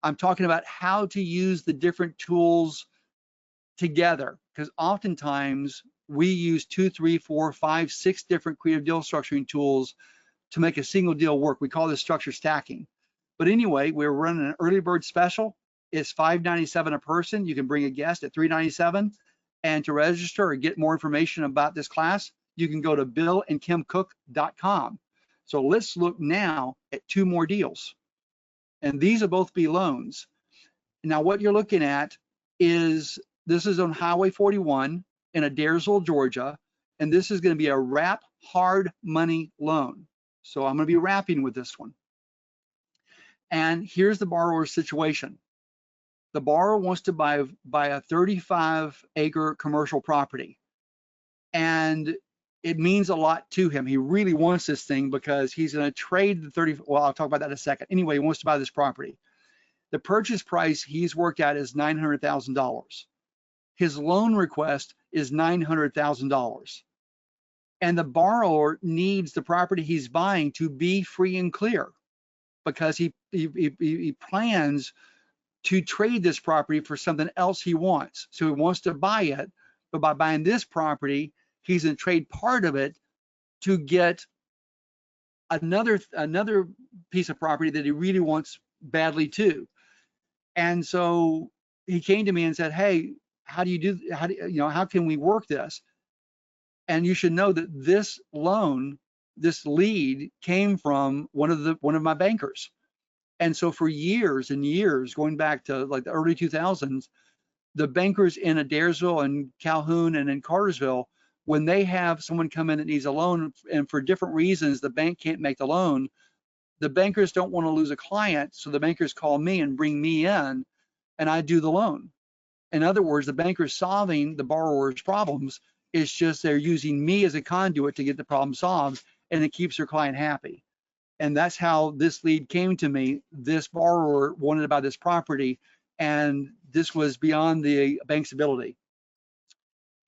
I'm talking about how to use the different tools together, because oftentimes we use 2, 3, 4, 5, 6 different creative deal structuring tools to make a single deal work. We call this structure stacking. But anyway, we're running an early bird special. It's $5.97 a person. You can bring a guest at $3.97. And to register or get more information about this class, you can go to billandkimcook.com. So let's look now at 2 more deals. And these will both be loans. Now what you're looking at is, this is on Highway 41 in Adairsville, Georgia, and this is going to be a wrap hard money loan. So I'm going to be wrapping with this one. And here's the borrower's situation. The borrower wants to buy a 35-acre commercial property, and it means a lot to him. He really wants this thing because he's going to trade the 30. Well, I'll talk about that in a second. Anyway, he wants to buy this property. The purchase price he's worked out is $900,000. His loan request is $900,000. And the borrower needs the property he's buying to be free and clear, because he plans to trade this property for something else he wants. So he wants to buy it, but by buying this property, he's going to trade part of it to get another piece of property that he really wants badly too. And so he came to me and said, "Hey, how can we work this?" And you should know that this loan, this lead, came from one of my bankers. And so for years and years, going back to like the early 2000s, the bankers in Adairsville and Calhoun and in Cartersville, when they have someone come in that needs a loan, and for different reasons the bank can't make the loan, the bankers don't want to lose a client, so the bankers call me and bring me in, and I do the loan. In other words, the banker's solving the borrower's problems. It's just they're using me as a conduit to get the problem solved, and it keeps their client happy. And that's how this lead came to me. This borrower wanted to buy this property, and this was beyond the bank's ability.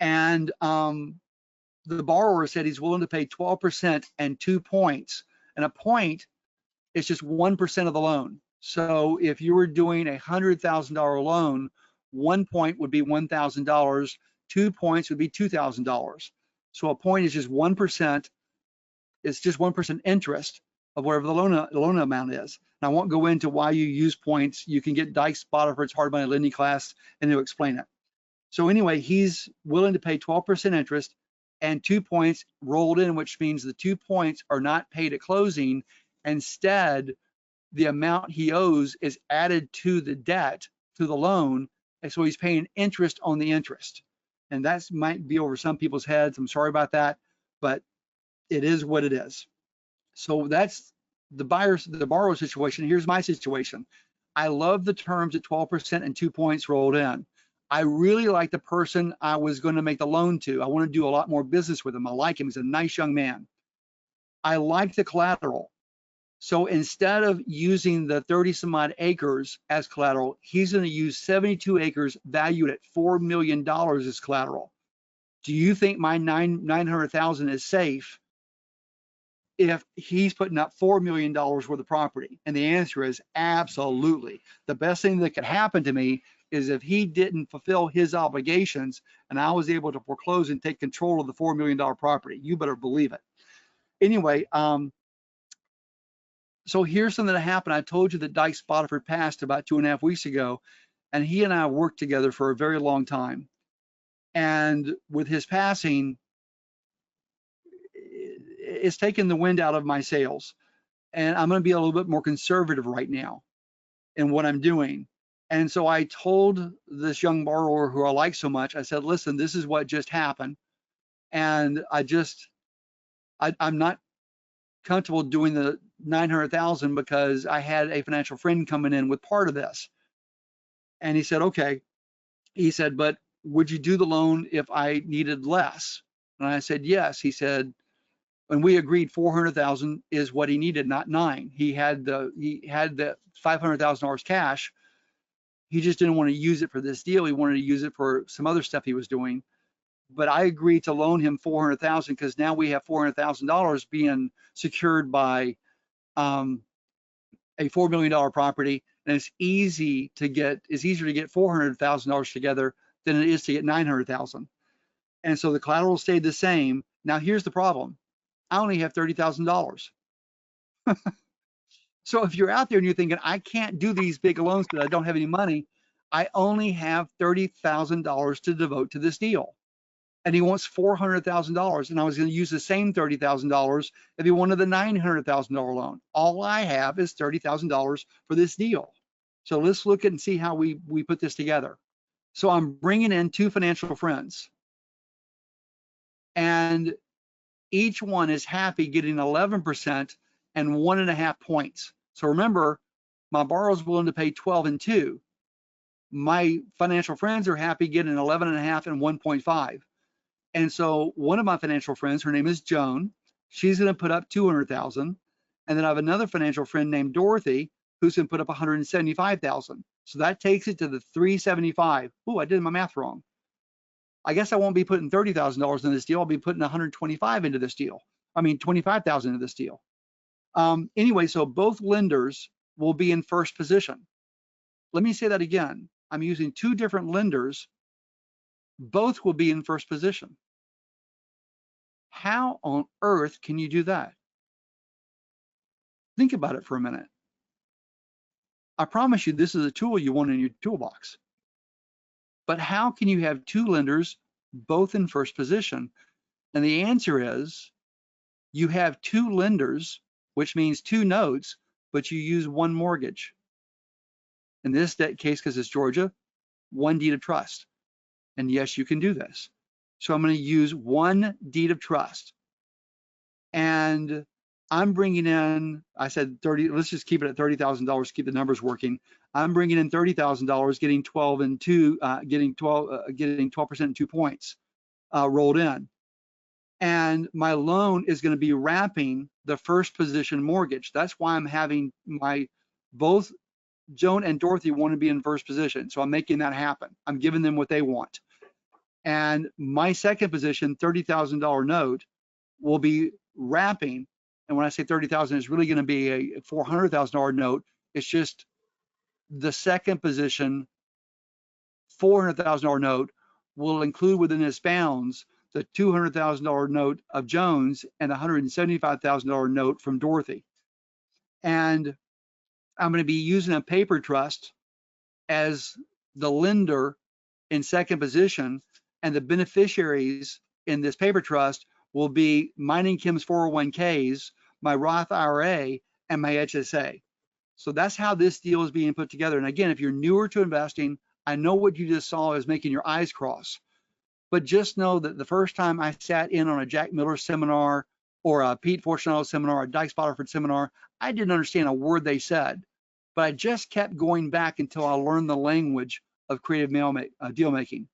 And the borrower said he's willing to pay 12% and 2 points. And a point is just 1% of the loan. So if you were doing a $100,000 loan, 1 point would be $1,000, 2 points would be $2,000. So a point is just 1%. It's just 1% interest of whatever the loan amount is. And I won't go into why you use points. You can get Dykes-Boddiford's hard money lending class, and they'll explain it. So anyway, he's willing to pay 12% interest and 2 points rolled in, which means the 2 points are not paid at closing. Instead, the amount he owes is added to the debt, to the loan, and so he's paying interest on the interest. And that might be over some people's heads. I'm sorry about that, but it is what it is. So that's the borrower situation. Here's my situation. I love the terms at 12% and 2 points rolled in. I really like the person I was going to make the loan to. I want to do a lot more business with him. I like him. He's a nice young man. I like the collateral. So instead of using the 30 some odd acres as collateral, he's going to use 72 acres valued at $4 million as collateral. Do you think my $900,000 is safe if he's putting up $4 million worth of property? And the answer is absolutely. The best thing that could happen to me is if he didn't fulfill his obligations and I was able to foreclose and take control of the $4 million property. You better believe it. Anyway, so here's something that happened. I told you that Dykes-Boddiford passed about 2.5 weeks ago, and he and I worked together for a very long time. And with his passing, it's taken the wind out of my sails. And I'm going to be a little bit more conservative right now in what I'm doing. And so I told this young borrower who I like so much, I said, listen, this is what just happened. And I'm not comfortable doing the 900,000 because I had a financial friend coming in with part of this. And he said, okay. He said, but would you do the loan if I needed less? And I said, yes. He said, and we agreed 400,000 is what he needed, not 9. He had the $500,000 cash. He just didn't want to use it for this deal. He wanted to use it for some other stuff he was doing. But I agreed to loan him 400,000 because now we have $400,000 being secured by a $4 million property, and it's easier to get $400,000 together than it is to get 900,000. And so the collateral stayed the same. Now here's the problem. I only have $30,000. So if you're out there and you're thinking, I can't do these big loans because I don't have any money, I only have $30,000 to devote to this deal. And he wants $400,000. And I was going to use the same $30,000 if he wanted the $900,000 loan. All I have is $30,000 for this deal. So let's look at and see how we put this together. So I'm bringing in two financial friends, and each one is happy getting 11% and 1.5 points. So remember, my borrower is willing to pay 12 and 2. My financial friends are happy getting 11.5 and 1.5. And so one of my financial friends, her name is Joan, she's going to put up 200,000. And then I have another financial friend named Dorothy, who's going to put up 175,000. So that takes it to the 375. Oh, I did my math wrong. I guess I won't be putting $30,000 in this deal. I'll be putting 125 into this deal. I mean, 25,000 into this deal. Anyway, so both lenders will be in first position. Let me say that again. I'm using two different lenders. Both will be in first position. How on earth can you do that? Think about it for a minute. I promise you, this is a tool you want in your toolbox. But how can you have two lenders both in first position? And the answer is, you have two lenders, which means two notes, but you use one mortgage. In this case, because it's Georgia, one deed of trust. And yes, you can do this. So I'm going to use one deed of trust. And I'm bringing in, I said 30, let's just keep it at $30,000, keep the numbers working. I'm bringing in $30,000, getting 12 and 2, getting 12% and 2 points rolled in. And my loan is going to be wrapping the first position mortgage. That's why I'm having both Joan and Dorothy want to be in first position. So I'm making that happen. I'm giving them what they want. And my second position, $30,000 note, will be wrapping. And when I say 30,000, it's really going to be a $400,000 note. It's just the second position, $400,000 note will include within its bounds the $200,000 note of Jones and the $175,000 note from Dorothy. And I'm going to be using a paper trust as the lender in second position, and the beneficiaries in this paper trust will be mine and Kim's 401ks, my Roth IRA, and my HSA. So that's how this deal is being put together. And again, if you're newer to investing, I know what you just saw is making your eyes cross. But just know that the first time I sat in on a Jack Miller seminar or a Pete Fortunato seminar, a Dyke Spotterford seminar, I didn't understand a word they said. But I just kept going back until I learned the language of creative deal making.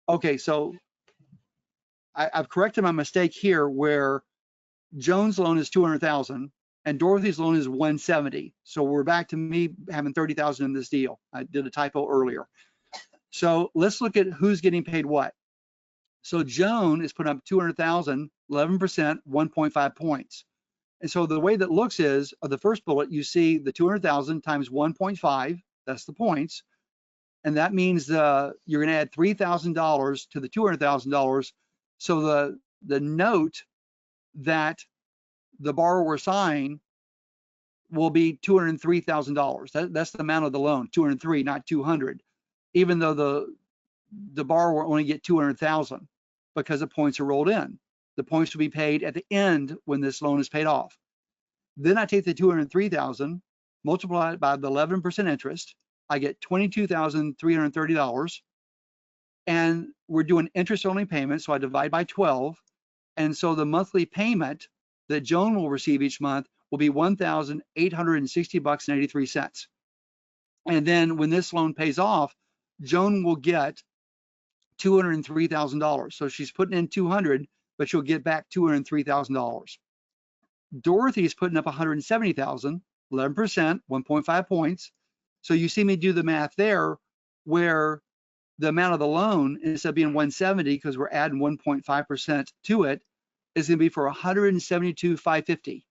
Okay, so I've corrected my mistake here where Jones' loan is 200,000 and Dorothy's loan is 170. So we're back to me having 30,000 in this deal. I did a typo earlier. So let's look at who's getting paid what. So Joan is putting up 200,000, 11%, 1.5 points. And so the way that looks is, the first bullet, you see the 200,000 times 1.5, that's the points. And that means you're going to add $3,000 to the $200,000. So the note that the borrower signed will be $203,000. That's the amount of the loan, 203, not 200, even though the borrower only get 200,000 because the points are rolled in. The points will be paid at the end when this loan is paid off. Then I take the 203,000, multiply it by the 11% interest. I get $22,330. And we're doing interest-only payments, so I divide by 12. And so the monthly payment that Joan will receive each month will be $1,860.83. And then when this loan pays off, Joan will get $203,000. So she's putting in 200, but she'll get back $203,000. Dorothy is putting up 170,000, 11%, 1.5 points. So you see me do the math there, where the amount of the loan, instead of being 170, because we're adding 1.5% to it, is going to be for 172,550.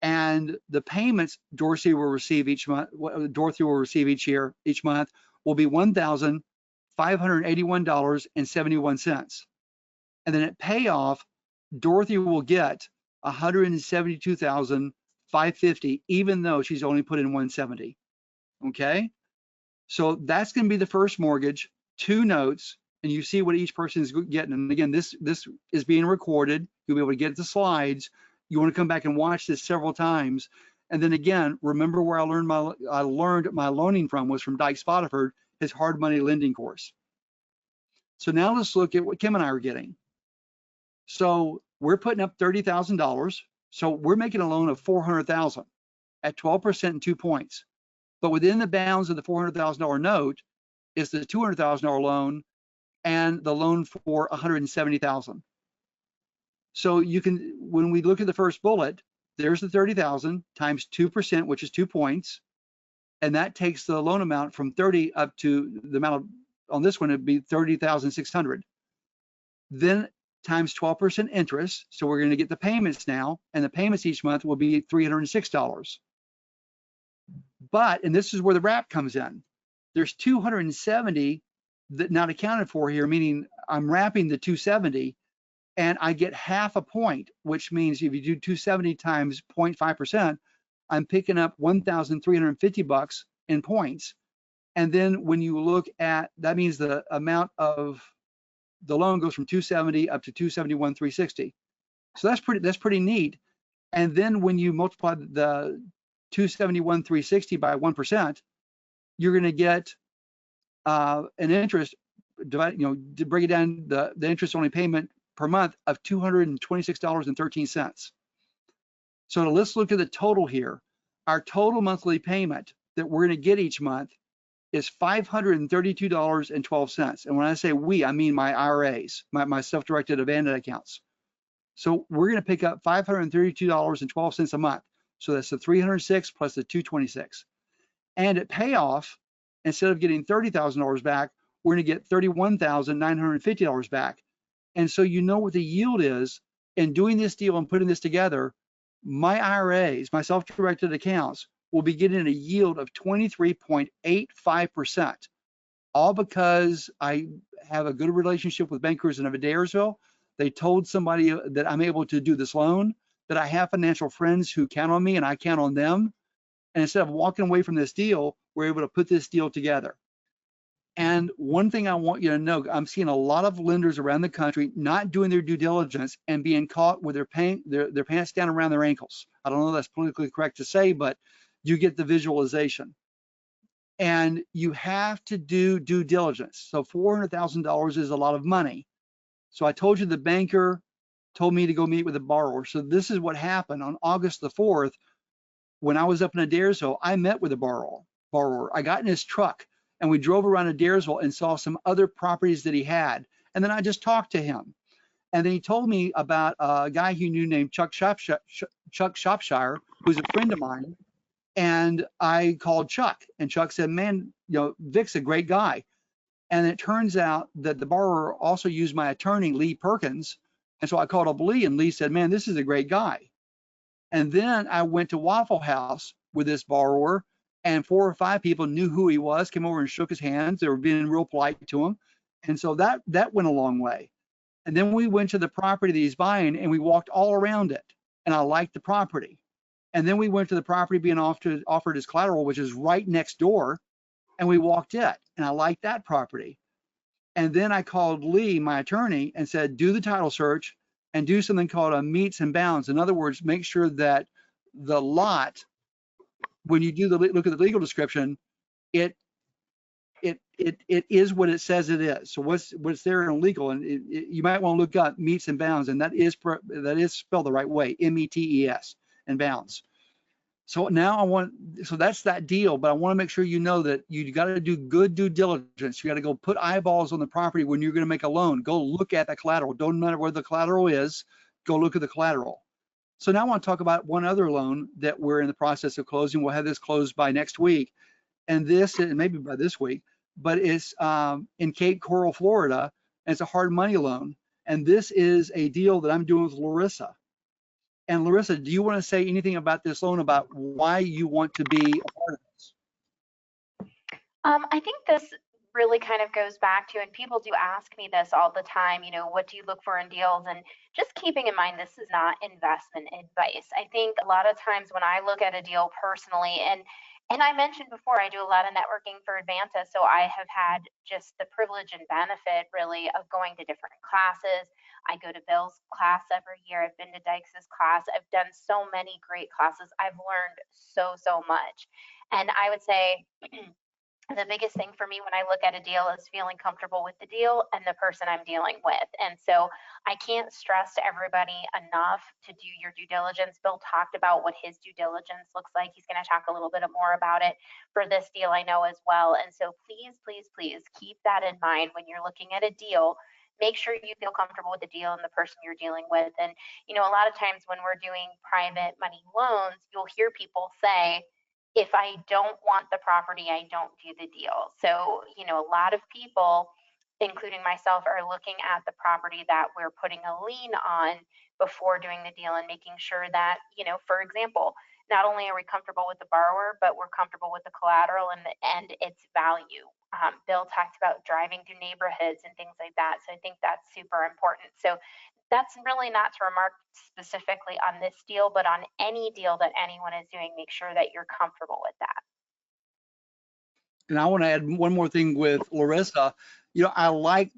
And the payments Dorothy will receive each month, Dorothy will receive each month will be $1,581.71. And then at payoff, Dorothy will get $172,550, even though she's only put in 170. Okay, so that's going to be the first mortgage, 2 notes, and you see what each person is getting. And again, this is being recorded. You'll be able to get the slides. You want to come back and watch this several times. And then again, remember where I learned my loaning from was from Dyke Spotiford, his hard money lending course. So now let's look at what Kim and I are getting. So we're putting up $30,000. So we're making a loan of $400,000 at 12% and 2 points. But within the bounds of the $400,000 note is the $200,000 loan and the loan for $170,000. So you can, when we look at the first bullet, there's the 30,000 times 2%, which is 2 points. And that takes the loan amount from 30 up to the amount of, on this one, it'd be 30,600. Then times 12% interest. So we're going to get the payments now, and the payments each month will be $306. But, and this is where the wrap comes in, there's 270 that not accounted for here, meaning I'm wrapping the 270 and I get half a point, which means if you do 270 times 0.5%, I'm picking up $1,350 in points. And then when you look at, that means the amount of the loan goes from 270 up to 271,360. So that's pretty neat. And then when you multiply the 271,360 by 1%, you're going to get an interest, to break it down, the interest only payment per month of $226.13. So let's look at the total here. Our total monthly payment that we're going to get each month is $532.12. And when I say we, I mean my IRAs, my self-directed Advanta accounts. So we're going to pick up $532.12 a month. So that's the 306 plus the 226. And at payoff, instead of getting $30,000 back, we're going to get $31,950 back. And so you know what the yield is. In doing this deal and putting this together, my IRAs, my self-directed accounts, will be getting a yield of 23.85%, all because I have a good relationship with bankers in Adairsville. They told somebody that I'm able to do this loan, that I have financial friends who count on me and I count on them. And instead of walking away from this deal, we're able to put this deal together. And one thing I want you to know, I'm seeing a lot of lenders around the country not doing their due diligence and being caught with their pants down around their ankles. I don't know if that's politically correct to say, but you get the visualization. And you have to do due diligence. So $400,000 is a lot of money. So I told you the banker told me to go meet with the borrower. So this is what happened on August the 4th. When I was up in Adairsville, I met with the borrower. I got in his truck and we drove around Adairsville and saw some other properties that he had. And then I just talked to him. And then he told me about a guy he knew named Chuck Shropshire, who's a friend of mine. And I called Chuck, and Chuck said, man, Vic's a great guy. And it turns out that the borrower also used my attorney, Lee Perkins. And so I called up Lee, and Lee said, man, this is a great guy. And then I went to Waffle House with this borrower, and 4 or 5 people knew who he was, came over and shook his hands. They were being real polite to him. And so that went a long way. And then we went to the property that he's buying, and we walked all around it. And I liked the property. And then we went to the property being offered as collateral, which is right next door, and we walked it. And I liked that property. And then I called Lee, my attorney, and said, do the title search and do something called a meets and bounds. In other words, make sure that the lot, when you do look at the legal description, it is what it says it is. So what's there in legal, and you might want to look up meets and bounds, and that is spelled the right way, METES and bounds. So now so that's that deal, but I want to make sure you know that you got to do good due diligence. You got to go put eyeballs on the property when you're going to make a loan. Go look at the collateral. Don't matter where the collateral is, go look at the collateral. So now I want to talk about one other loan that we're in the process of closing. We'll have this closed by next week, and maybe by this week, but it's in Cape Coral, Florida, and it's a hard money loan. And this is a deal that I'm doing with Larissa. And Larissa, do you want to say anything about this loan, about why you want to be a part of this? I think this really kind of goes back to, and people do ask me this all the time, what do you look for in deals? And just keeping in mind, this is not investment advice. I think a lot of times when I look at a deal personally, and I mentioned before, I do a lot of networking for Advanta, so I have had just the privilege and benefit really of going to different classes. I go to Bill's class every year. I've been to Dykes' class. I've done so many great classes. I've learned so much. And I would say the biggest thing for me when I look at a deal is feeling comfortable with the deal and the person I'm dealing with. And so I can't stress to everybody enough to do your due diligence. Bill talked about what his due diligence looks like. He's going to talk a little bit more about it for this deal, I know, as well. And so please keep that in mind when you're looking at a deal. Make sure you feel comfortable with the deal and the person you're dealing with. And, a lot of times when we're doing private money loans, you'll hear people say, if I don't want the property, I don't do the deal. So, a lot of people, including myself, are looking at the property that we're putting a lien on before doing the deal and making sure that, for example, not only are we comfortable with the borrower, but we're comfortable with the collateral and its value. Bill talked about driving through neighborhoods and things like that. So I think that's super important. So that's really not to remark specifically on this deal, but on any deal that anyone is doing, make sure that you're comfortable with that. And I want to add one more thing with Larissa. I like,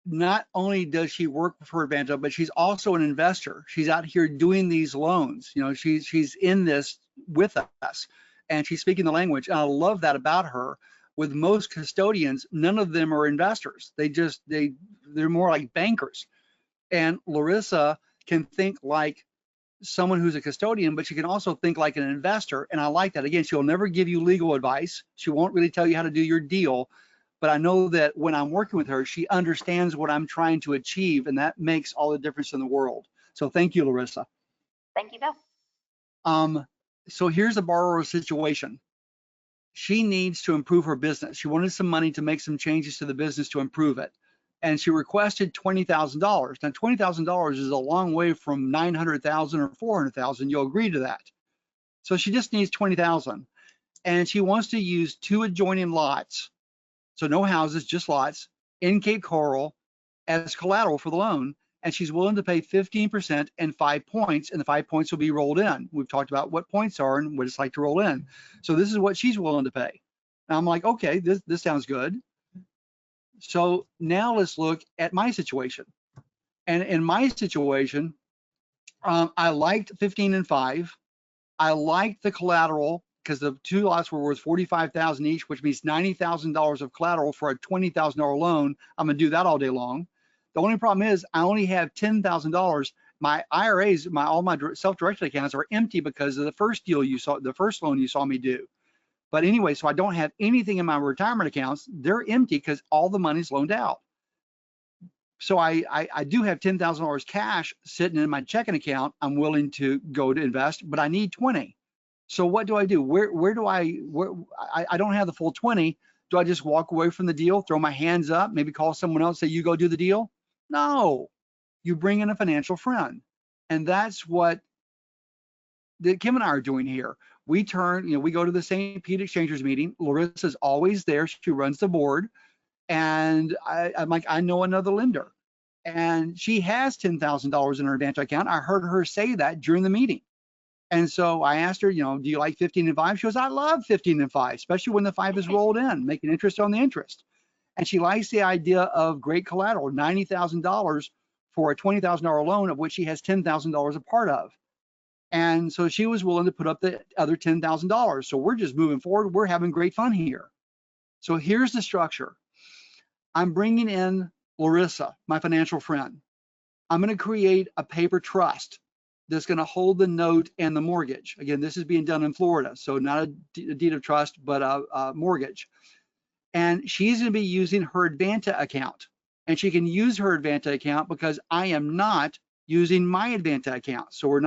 not only does she work for Advanta, but she's also an investor. She's out here doing these loans. She's in this with us, and she's speaking the language. And I love that about her. With most custodians, none of them are investors. They're more like bankers. And Larissa can think like someone who's a custodian, but she can also think like an investor. And I like that. Again, she'll never give you legal advice. She won't really tell you how to do your deal. But I know that when I'm working with her, she understands what I'm trying to achieve, and that makes all the difference in the world. So thank you, Larissa. Thank you, Bill. So here's a borrower situation. She needs to improve her business. She wanted some money to make some changes to the business to improve it. And she requested $20,000. Now, $20,000 is a long way from 900,000 or 400,000. You'll agree to that. So she just needs 20,000, and she wants to use 2 adjoining lots, so no houses, just lots, in Cape Coral as collateral for the loan. And she's willing to pay 15% and 5 points, and the 5 points will be rolled in. We've talked about what points are and what it's like to roll in. So this is what she's willing to pay. And I'm like, okay, this sounds good. So now let's look at my situation. And in my situation, I liked 15 and 5. I liked the collateral because the 2 lots were worth 45,000 each, which means $90,000 of collateral for a $20,000 loan. I'm gonna do that all day long. The only problem is I only have $10,000. My IRAs, all my self-directed accounts are empty because of the first deal you saw, the first loan you saw me do. But anyway, so I don't have anything in my retirement accounts. They're empty because all the money's loaned out. So I do have $10,000 cash sitting in my checking account. I'm willing to go to invest, but I need 20. So what do I do? I don't have the full 20. Do I just walk away from the deal, throw my hands up, maybe call someone else, say, you go do the deal? No, you bring in a financial friend. And that's what Kim and I are doing here. We go to the St. Pete Exchangers meeting. Larissa's always there. She runs the board. And I'm like, I know another lender. And she has $10,000 in her Advanta account. I heard her say that during the meeting. And so I asked her, do you like 15 and 5? She goes, I love 15 and 5, especially when the 5 is rolled in, making interest on the interest. And she likes the idea of great collateral, $90,000 for a $20,000 loan, of which she has $10,000 a part of. And so she was willing to put up the other $10,000. So we're just moving forward. We're having great fun here. So here's the structure. I'm bringing in Larissa, my financial friend. I'm going to create a paper trust that's going to hold the note and the mortgage. Again, this is being done in Florida, so not a deed of trust, but a mortgage. And she's going to be using her Advanta account. And she can use her Advanta account because I am not using my Advanta account. So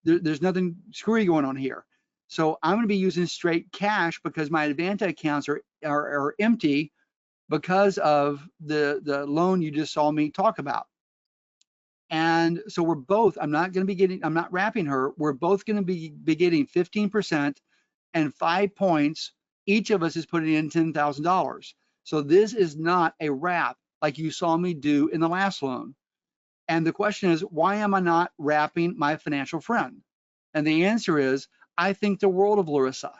there's nothing screwy going on here. So I'm going to be using straight cash because my Advanta accounts are empty because of the loan you just saw me talk about. And so we're both, I'm not wrapping her. We're both going to be getting 15% and 5 points. Each of us is putting in $10,000. So this is not a wrap like you saw me do in the last loan. And the question is, why am I not wrapping my financial friend? And the answer is, I think the world of Larissa,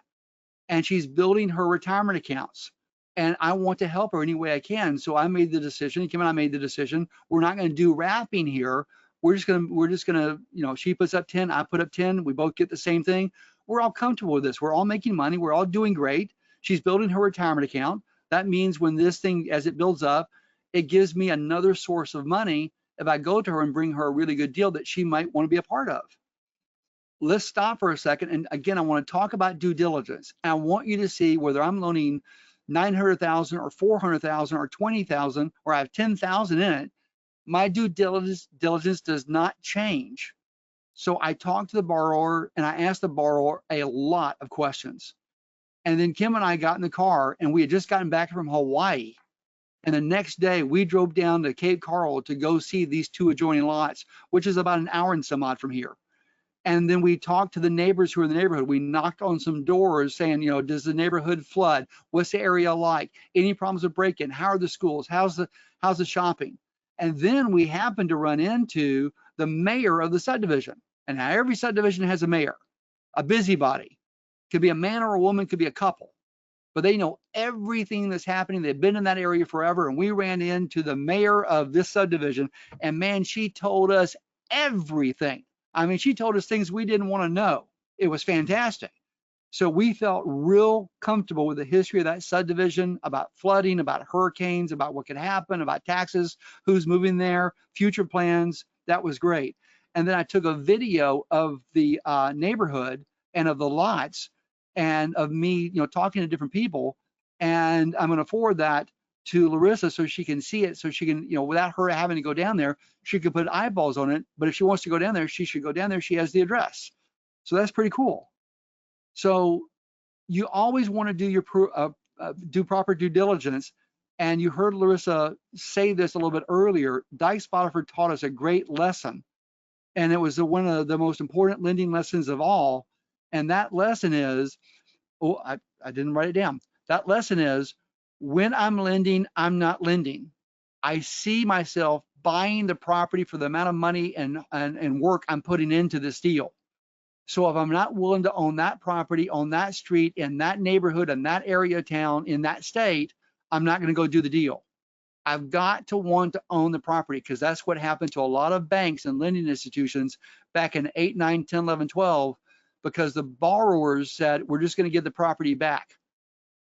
and she's building her retirement accounts. And I want to help her any way I can. So I made the decision, Kim and I made the decision, we're not going to do wrapping here. We're just gonna, she puts up 10, I put up 10, we both get the same thing. We're all comfortable with this. We're all making money. We're all doing great. She's building her retirement account. That means when this thing, as it builds up, it gives me another source of money if I go to her and bring her a really good deal that she might want to be a part of. Let's stop for a second. And again, I want to talk about due diligence. And I want you to see whether I'm loaning 900,000 or 400,000 or 20,000, or I have 10,000 in it, my due diligence does not change. So I talked to the borrower and I asked the borrower a lot of questions. And then Kim and I got in the car and we had just gotten back from Hawaii. And the next day we drove down to Cape Coral to go see these two adjoining lots, which is about an hour and some odd from here. And then we talked to the neighbors who are in the neighborhood. We knocked on some doors saying, does the neighborhood flood? What's the area like? Any problems with break-in? How are the schools? How's the shopping? And then we happened to run into the mayor of the subdivision. And now every subdivision has a mayor, a busybody. Could be a man or a woman, could be a couple. But they know everything that's happening. They've been in that area forever. And we ran into the mayor of this subdivision. And man, she told us everything. I mean, she told us things we didn't want to know. It was fantastic. So we felt real comfortable with the history of that subdivision, about flooding, about hurricanes, about what could happen, about taxes, who's moving there, future plans. That was great. And then I took a video of the neighborhood and of the lots and of me, talking to different people. And I'm going to forward that to Larissa so she can see it, so she can, without her having to go down there, she could put eyeballs on it. But if she wants to go down there, she should go down there. She has the address. So that's pretty cool. So you always want to do your do proper due diligence. And you heard Larissa say this a little bit earlier. Dyke Spotiford taught us a great lesson. And it was one of the most important lending lessons of all. And that lesson is, I didn't write it down. That lesson is, when I'm lending, I'm not lending. I see myself buying the property for the amount of money and work I'm putting into this deal. So if I'm not willing to own that property on that street, in that neighborhood, in that area of town, in that state, I'm not going to go do the deal. I've got to want to own the property, because that's what happened to a lot of banks and lending institutions back in 8, 9, 10, 11, 12, because the borrowers said, we're just going to give the property back.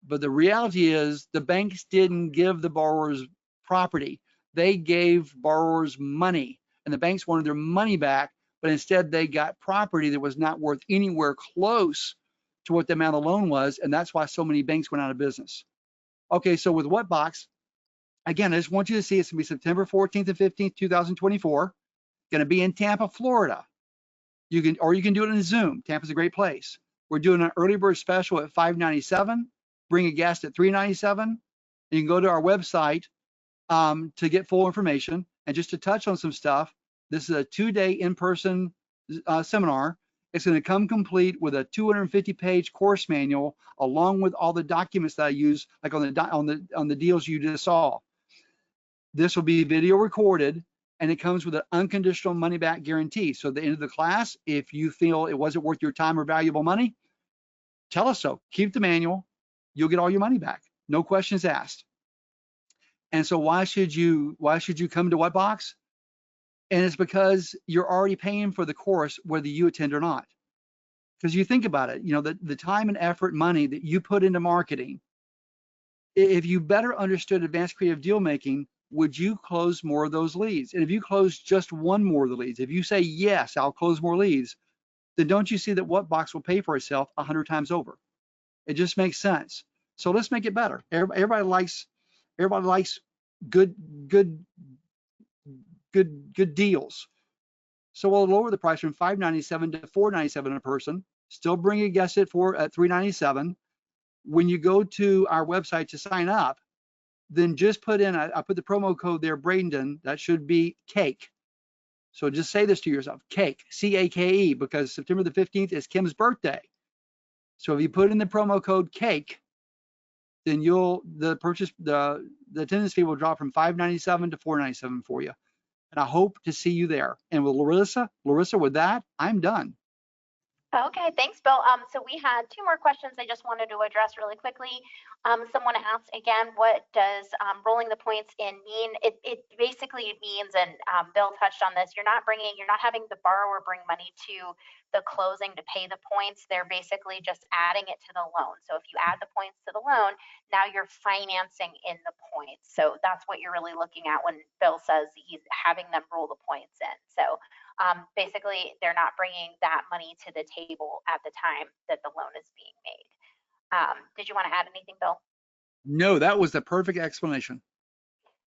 But the reality is the banks didn't give the borrowers property. They gave borrowers money, and the banks wanted their money back, but instead they got property that was not worth anywhere close to what the amount of the loan was. And that's why so many banks went out of business. Okay, so with Wetbox, again, I just want you to see it's going to be September 14th and 15th, 2024. Going to be in Tampa, Florida. You can do it in Zoom. Tampa's a great place. We're doing an early bird special at $597. Bring a guest at $397. You can go to our website to get full information. And just to touch on some stuff, this is a 2-day in-person seminar. It's going to come complete with a 250-page course manual, along with all the documents that I use, like on the deals you just saw. This will be video recorded, and it comes with an unconditional money back guarantee. So at the end of the class, if you feel it wasn't worth your time or valuable money, tell us so. Keep the manual. You'll get all your money back. No questions asked. And so why should you come to Wetbox? And it's because you're already paying for the course whether you attend or not. Because you think about it, the time and effort, money that you put into marketing, if you better understood advanced creative deal making, would you close more of those leads? And if you close just one more of the leads, if you say, yes, I'll close more leads, then don't you see that Wetbox will pay for itself 100 times over? It just makes sense. So let's make it better. Everybody likes good deals. So we'll lower the price from $597 to $497 a person. Still bring a guest at $397. When you go to our website to sign up, then just put in, I put the promo code there, Bradenton. That should be cake. So just say this to yourself, cake, C-A-K-E, because September the 15th is Kim's birthday. So if you put in the promo code cake, then the attendance fee will drop from $597 to $497 for you. And I hope to see you there. And with Larissa, with that, I'm done. Okay, thanks, Bill. So we had two more questions I just wanted to address really quickly. Someone asked again, what does rolling the points in mean? It basically means, and Bill touched on this, you're not having the borrower bring money to the closing to pay the points. They're basically just adding it to the loan. So if you add the points to the loan, now you're financing in the points. So that's what you're really looking at when Bill says he's having them roll the points in. So basically, they're not bringing that money to the table at the time that the loan is being made. Did you want to add anything, Bill? No, that was the perfect explanation.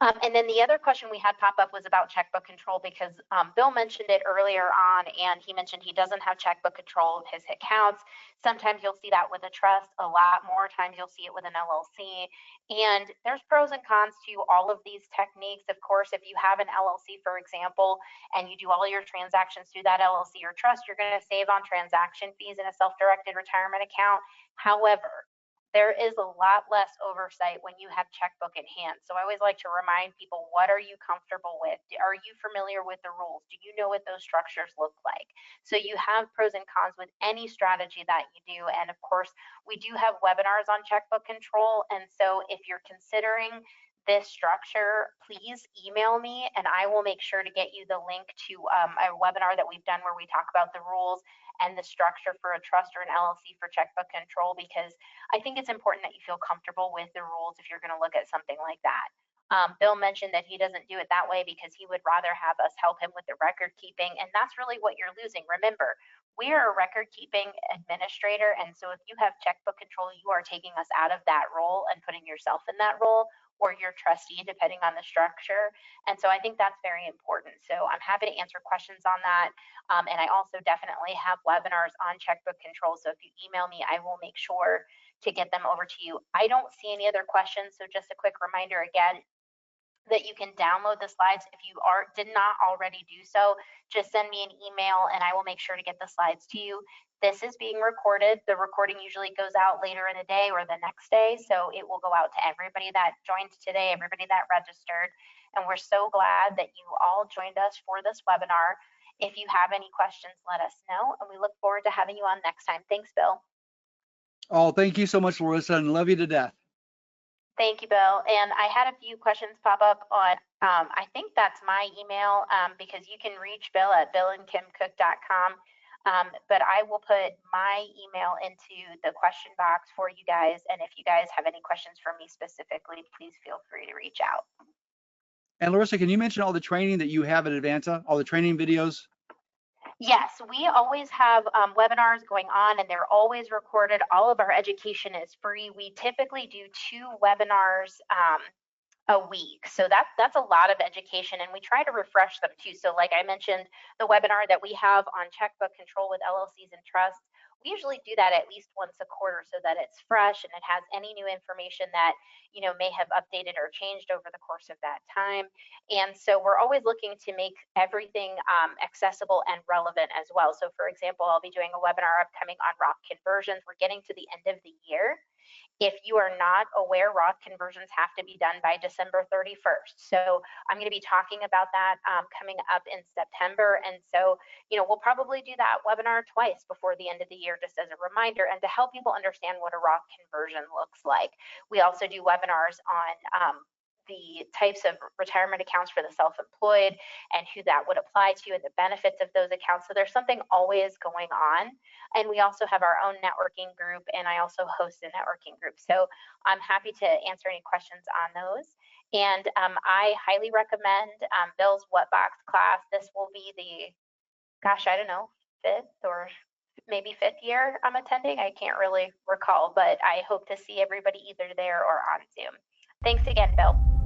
And then the other question we had pop up was about checkbook control, because Bill mentioned it earlier on, and he mentioned he doesn't have checkbook control of his accounts. Sometimes you'll see that with a trust, a lot more times you'll see it with an LLC. And there's pros and cons to all of these techniques. Of course, if you have an LLC, for example, and you do all your transactions through that LLC or trust, you're going to save on transaction fees in a self-directed retirement account. However, there is a lot less oversight when you have checkbook in hand. So I always like to remind people, what are you comfortable with? Are you familiar with the rules? Do you know what those structures look like? So you have pros and cons with any strategy that you do. And of course, we do have webinars on checkbook control. And so if you're considering this structure, please email me and I will make sure to get you the link to a webinar that we've done where we talk about the rules and the structure for a trust or an LLC for checkbook control, because I think it's important that you feel comfortable with the rules if you're going to look at something like that. Bill mentioned that he doesn't do it that way because he would rather have us help him with the record keeping, and that's really what you're losing. Remember, we are a record keeping administrator, and so if you have checkbook control, you are taking us out of that role and putting yourself in that role, or your trustee, depending on the structure. And so I think that's very important. So I'm happy to answer questions on that. And I also definitely have webinars on checkbook control. So if you email me, I will make sure to get them over to you. I don't see any other questions. So just a quick reminder again, that you can download the slides. If you did not already do so, just send me an email and I will make sure to get the slides to you. This is being recorded. The recording usually goes out later in the day or the next day, so it will go out to everybody that joined today, everybody that registered, and we're so glad that you all joined us for this webinar. If you have any questions, let us know, and we look forward to having you on next time. Thanks, Bill. Oh, thank you so much, Larissa, and love you to death. Thank you, Bill. And I had a few questions pop up on, I think that's my email, because you can reach Bill at billandkimcook.com. But I will put my email into the question box for you guys. And if you guys have any questions for me specifically, please feel free to reach out. And Larissa, can you mention all the training that you have at Advanta, all the training videos? Yes, we always have webinars going on and they're always recorded. All of our education is free. We typically do 2 webinars a week. So that's a lot of education, and we try to refresh them too. So like I mentioned, the webinar that we have on checkbook control with LLCs and trusts, we usually do that at least once a quarter so that it's fresh and it has any new information that, you know, may have updated or changed over the course of that time. And so we're always looking to make everything accessible and relevant as well. So for example, I'll be doing a webinar upcoming on Roth conversions. We're getting to the end of the year. If you are not aware, Roth conversions have to be done by December 31st. So I'm going to be talking about that coming up in September. And so, you know, we'll probably do that webinar twice before the end of the year, just as a reminder and to help people understand what a Roth conversion looks like. We also do webinars on the types of retirement accounts for the self-employed and who that would apply to and the benefits of those accounts. So there's something always going on. And we also have our own networking group, and I also host a networking group. So I'm happy to answer any questions on those. And I highly recommend Bill's Whatbox class. This will be the, gosh, I don't know, 5th or maybe 5th year I'm attending. I can't really recall, but I hope to see everybody either there or on Zoom. Thanks again, Bill.